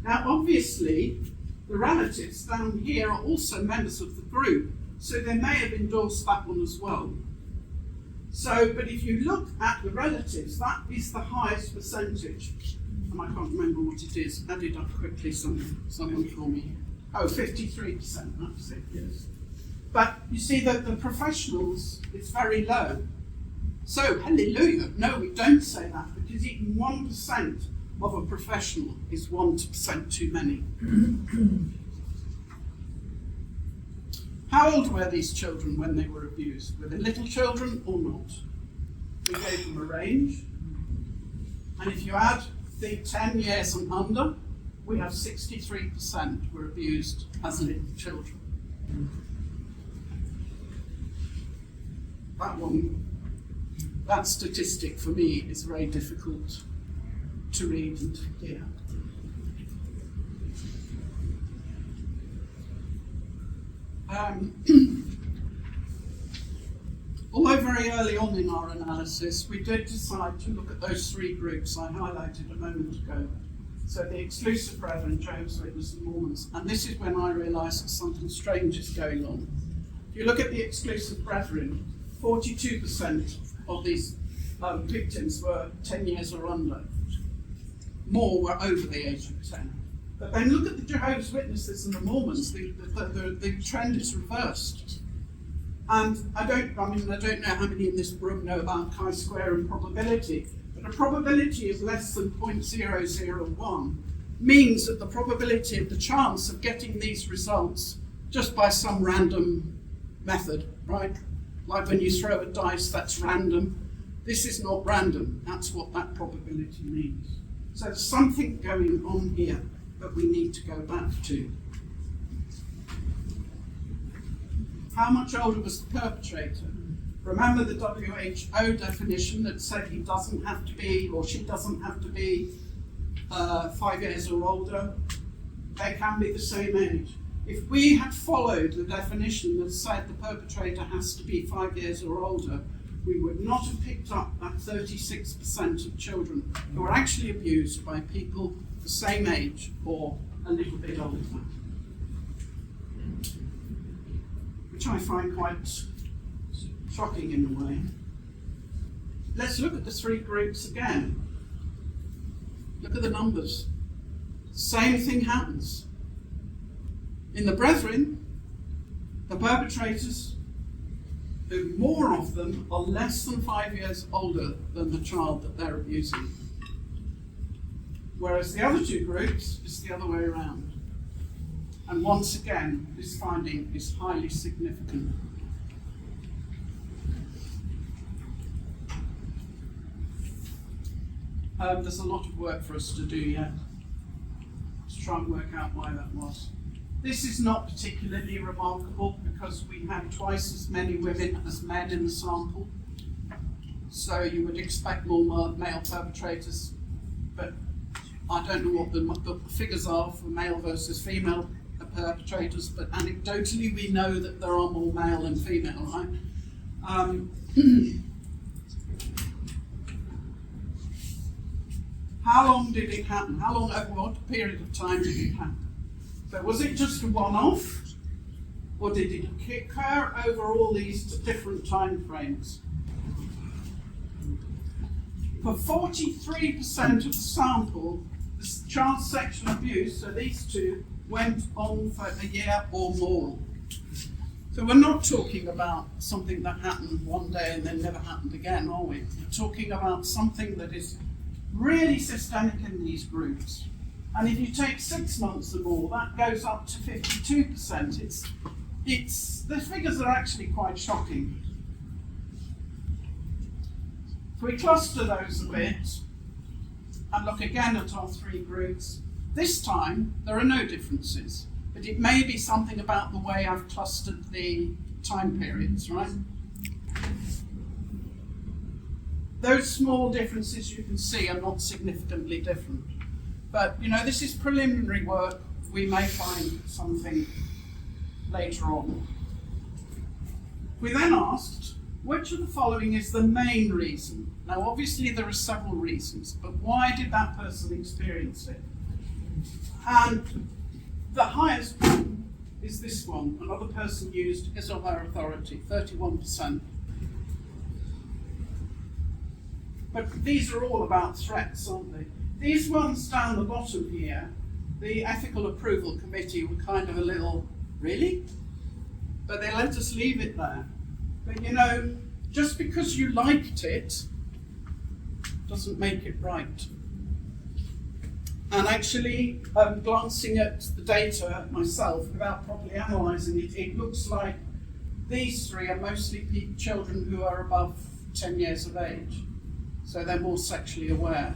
Now obviously, the relatives down here are also members of the group, so they may have endorsed that one as well. So, but if you look at the relatives, that is the highest percentage. And I can't remember what it is. Add it up quickly, someone for me. Oh, 53%, that's it, yes. But you see that the professionals, it's very low. So, hallelujah, no, we don't say that, because even 1% of a professional is 1% too many. How old were these children when they were abused? Were they little children or not? We gave them a range. And if you add the 10 years and under, we have 63% were abused as little children. That statistic for me is very difficult to read and hear. Although very early on in our analysis, we did decide to look at those 3 groups I highlighted a moment ago. So the Exclusive Brethren, Jehovah's Witnesses and Mormons. And this is when I realised that something strange is going on. If you look at the Exclusive Brethren, 42% of these victims were 10 years or under. More were over the age of 10. But then look at the Jehovah's Witnesses and the Mormons, the trend is reversed. And I don't know how many in this room know about chi-square and probability, but a probability is less than 0.001 means that the probability of the chance of getting these results just by some random method, right? Like when you throw a dice, that's random. This is not random. That's what that probability means. So there's something going on here that we need to go back to. How much older was the perpetrator? Remember the WHO definition that said he doesn't have to be, or she doesn't have to be 5 years or older. They can be the same age. If we had followed the definition that said the perpetrator has to be 5 years or older, we would not have picked up that 36% of children who are actually abused by people the same age or a little bit older, which I find quite shocking in a way. Let's look at the three groups again. Look at the numbers. Same thing happens. In the brethren, the perpetrators, who more of them are less than 5 years older than the child that they're abusing. Whereas the other two groups is the other way around. And once again, this finding is highly significant. There's a lot of work for us to do yet to try and work out why that was. This is not particularly remarkable because we had twice as many women as men in the sample. So you would expect more male perpetrators, but I don't know what the figures are for male versus female perpetrators, but anecdotally we know that there are more male than female, right? How long did it happen? How long, over what period of time did it happen? So was it just a one-off, or did it occur over all these different time frames? For 43% of the sample, the child sexual abuse, so these two, went on for a year or more. So we're not talking about something that happened one day and then never happened again, are we? We're talking about something that is really systemic in these groups. And if you take 6 months or more, that goes up to 52%. The figures are actually quite shocking. If we cluster those a bit and look again at our three groups, this time there are no differences, but it may be something about the way I've clustered the time periods, right? Those small differences you can see are not significantly different. But, this is preliminary work. We may find something later on. We then asked, which of the following is the main reason? Now, obviously there are several reasons, but why did that person experience it? And the highest one is this one. Another person used his or her authority, 31%. But these are all about threats, aren't they? These ones down the bottom here, the Ethical Approval Committee were kind of a little, really? But they let us leave it there. But just because you liked it doesn't make it right. And actually, glancing at the data myself, without properly analysing it, it looks like these three are mostly children who are above 10 years of age. So they're more sexually aware.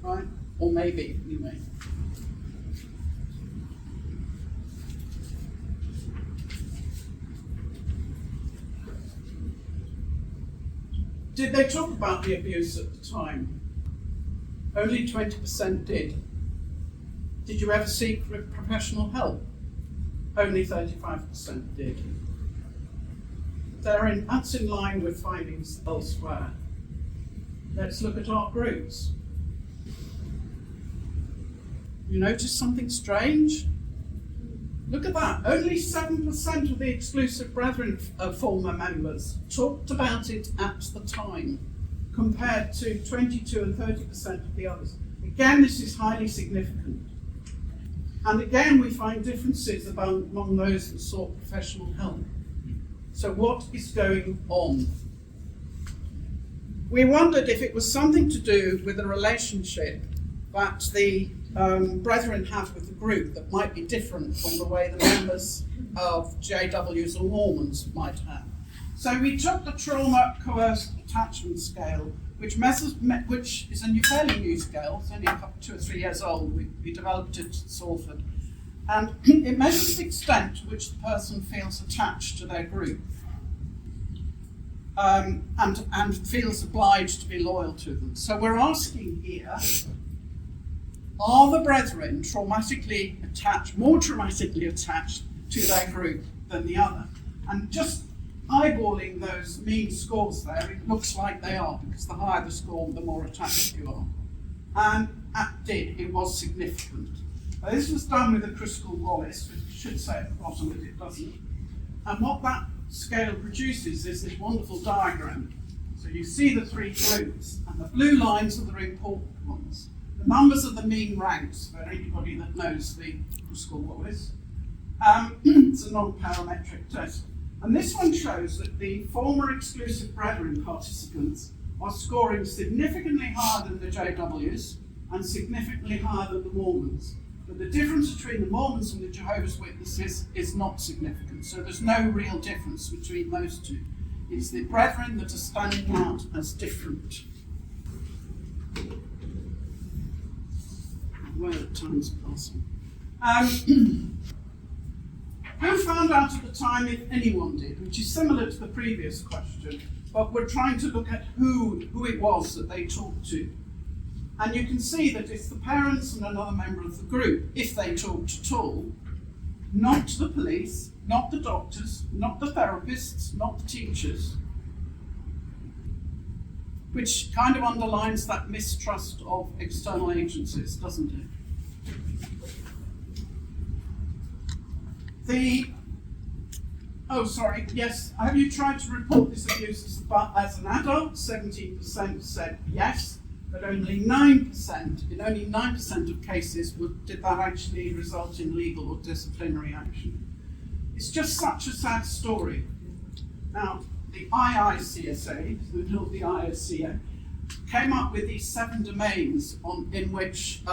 Right? Or maybe, anyway. Did they talk about the abuse at the time? Only 20% did. Did you ever seek professional help? Only 35% did. That's in line with findings elsewhere. Let's look at our groups. You notice something strange? Look at that. Only 7% of the exclusive brethren former members talked about it at the time, compared to 22 and 30% of the others. Again, this is highly significant. And again, we find differences among those that sought professional help. So what is going on? We wondered if it was something to do with the relationship that the brethren have with the group that might be different from the way the members of JWs or Mormons might have. So we took the trauma coerced attachment scale, which is a fairly new scale. It's only 2 or 3 years old. We developed it at Salford. And it measures the extent to which the person feels attached to their group and feels obliged to be loyal to them. So we're asking here, are the brethren more traumatically attached to their group than the other? And just eyeballing those mean scores there, it looks like they are, because the higher the score, the more attached you are. And it was significant. This was done with a crystal Wallace, which should say at the bottom, but it doesn't. And what that scale produces is this wonderful diagram. So you see the 3 groups, and the blue lines are the important ones. The numbers are the mean ranks for anybody that knows the crystal Wallace. It's a non-parametric test. And this one shows that the former exclusive brethren participants are scoring significantly higher than the JWs and significantly higher than the Mormons. But the difference between the Mormons and the Jehovah's Witnesses is not significant. So there's no real difference between those two. It's the brethren that are standing out as different. Well, time's passing. Who found out at the time, if anyone did, which is similar to the previous question, but we're trying to look at who it was that they talked to. And you can see that it's the parents and another member of the group, if they talked at all, not the police, not the doctors, not the therapists, not the teachers, which kind of underlines that mistrust of external agencies, doesn't it? Yes, have you tried to report this abuse as an adult? 17% said yes, but only 9%, in only 9% of cases did that actually result in legal or disciplinary action. It's just such a sad story. Now, the ICSA, not the ICSA, came up with these 7 domains in which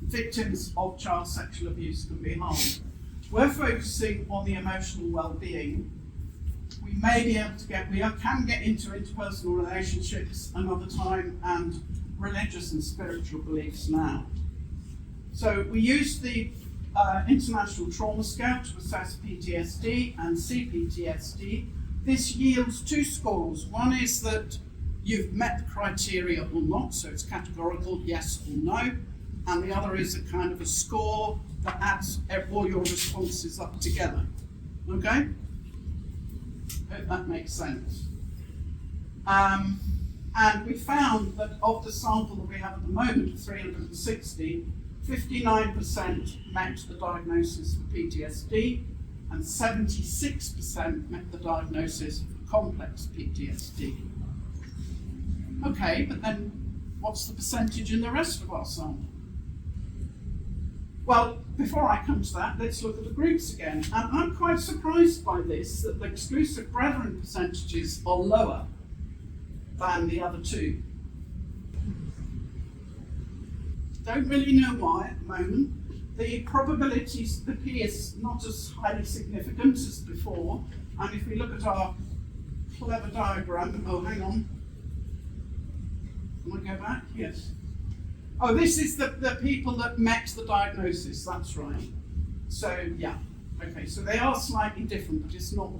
victims of child sexual abuse can be harmed. We're focusing on the emotional well-being. We may be able to can get into interpersonal relationships another time and religious and spiritual beliefs now. So we used the International Trauma Scale to assess PTSD and CPTSD. This yields 2 scores. One is that you've met the criteria or not, so it's categorical, yes or no. And the other is a kind of a score that adds all your responses up together. Okay? Hope that makes sense. And we found that of the sample that we have at the moment of 360, 59% met the diagnosis for PTSD and 76% met the diagnosis for complex PTSD. Okay, but then what's the percentage in the rest of our sample? Well, before I come to that, let's look at the groups again. And I'm quite surprised by this, that the exclusive brethren percentages are lower than the other 2. Don't really know why at the moment. The probabilities, the P is not as highly significant as before. And if we look at our clever diagram, oh, hang on. Can I go back? Yes. Oh, this is the people that met the diagnosis, that's right. So, yeah, okay, so they are slightly different, but it's not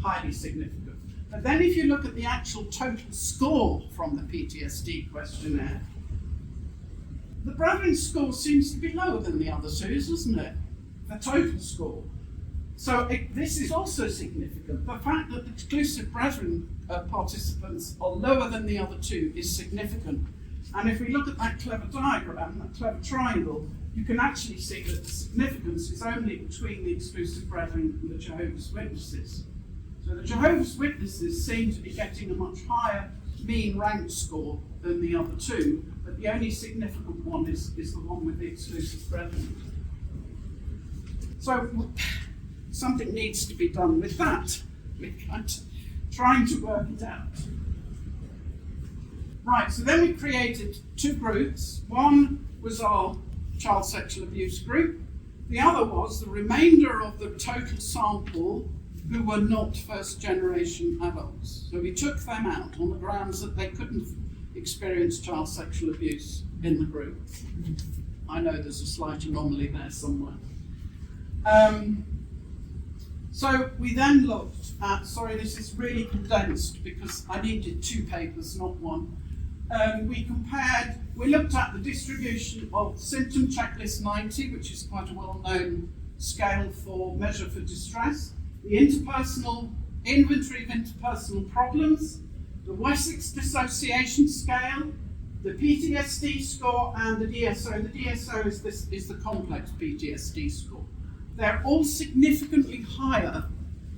highly significant. But then if you look at the actual total score from the PTSD questionnaire, the brethren score seems to be lower than the other 2, doesn't it? The total score. So this is also significant. The fact that the exclusive brethren participants are lower than the other 2 is significant. And if we look at that clever diagram, that clever triangle, you can actually see that the significance is only between the exclusive brethren and the Jehovah's Witnesses. So the Jehovah's Witnesses seem to be getting a much higher mean rank score than the other 2, but the only significant one is the one with the exclusive brethren. So something needs to be done with that. We're trying to work it out. Right, so then we created two groups. One was our child sexual abuse group. The other was the remainder of the total sample who were not first generation adults. So we took them out on the grounds that they couldn't experience child sexual abuse in the group. I know there's a slight anomaly there somewhere. So we then looked at, sorry, this is really condensed because I needed two papers, not one. We looked at the distribution of Symptom Checklist 90, which is quite a well-known scale for measure for distress, the interpersonal inventory of interpersonal problems, the Wessex Dissociation Scale, the PTSD score, and the DSO. The DSO is the complex PTSD score. They're all significantly higher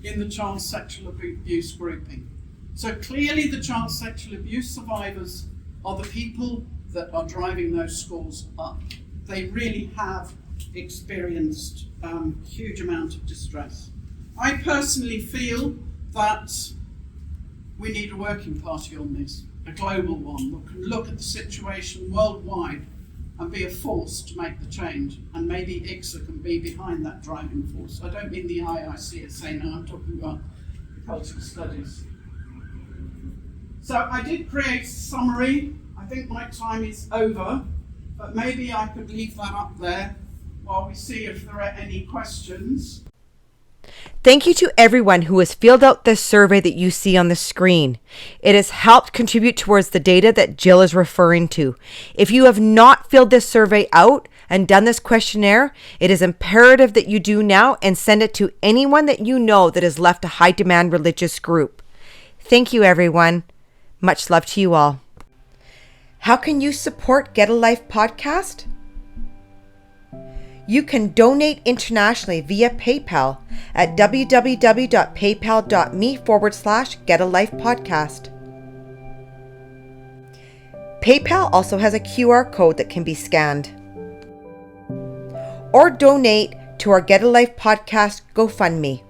in the child sexual abuse grouping. So clearly the child sexual abuse survivors are the people that are driving those scores up. They really have experienced a huge amount of distress. I personally feel that we need a working party on this, a global one that can look at the situation worldwide and be a force to make the change, and maybe ICSA can be behind that driving force. I don't mean the ICSA now, I'm talking about the cultic studies. So I did create a summary. I think my time is over, but maybe I could leave that up there while we see if there are any questions. Thank you to everyone who has filled out this survey that you see on the screen. It has helped contribute towards the data that Jill is referring to. If you have not filled this survey out and done this questionnaire, it is imperative that you do now and send it to anyone that you know that has left a high demand religious group. Thank you, everyone. Much love to you all. How can you support Get a Life podcast? You can donate internationally via PayPal at www.paypal.me/getalifepodcast. PayPal also has a QR code that can be scanned. Or donate to our Get a Life podcast GoFundMe.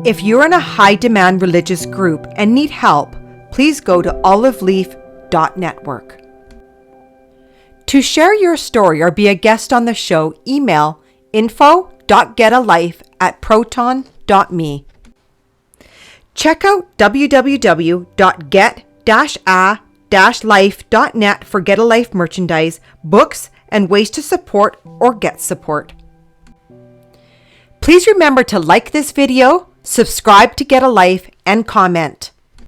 If you're in a high-demand religious group and need help, please go to oliveleaf.network. To share your story or be a guest on the show, email info.getalife@proton.me. Check out www.get-a-life.net for Get a Life merchandise, books, and ways to support or get support. Please remember to like this video, subscribe to Get a Life, and comment.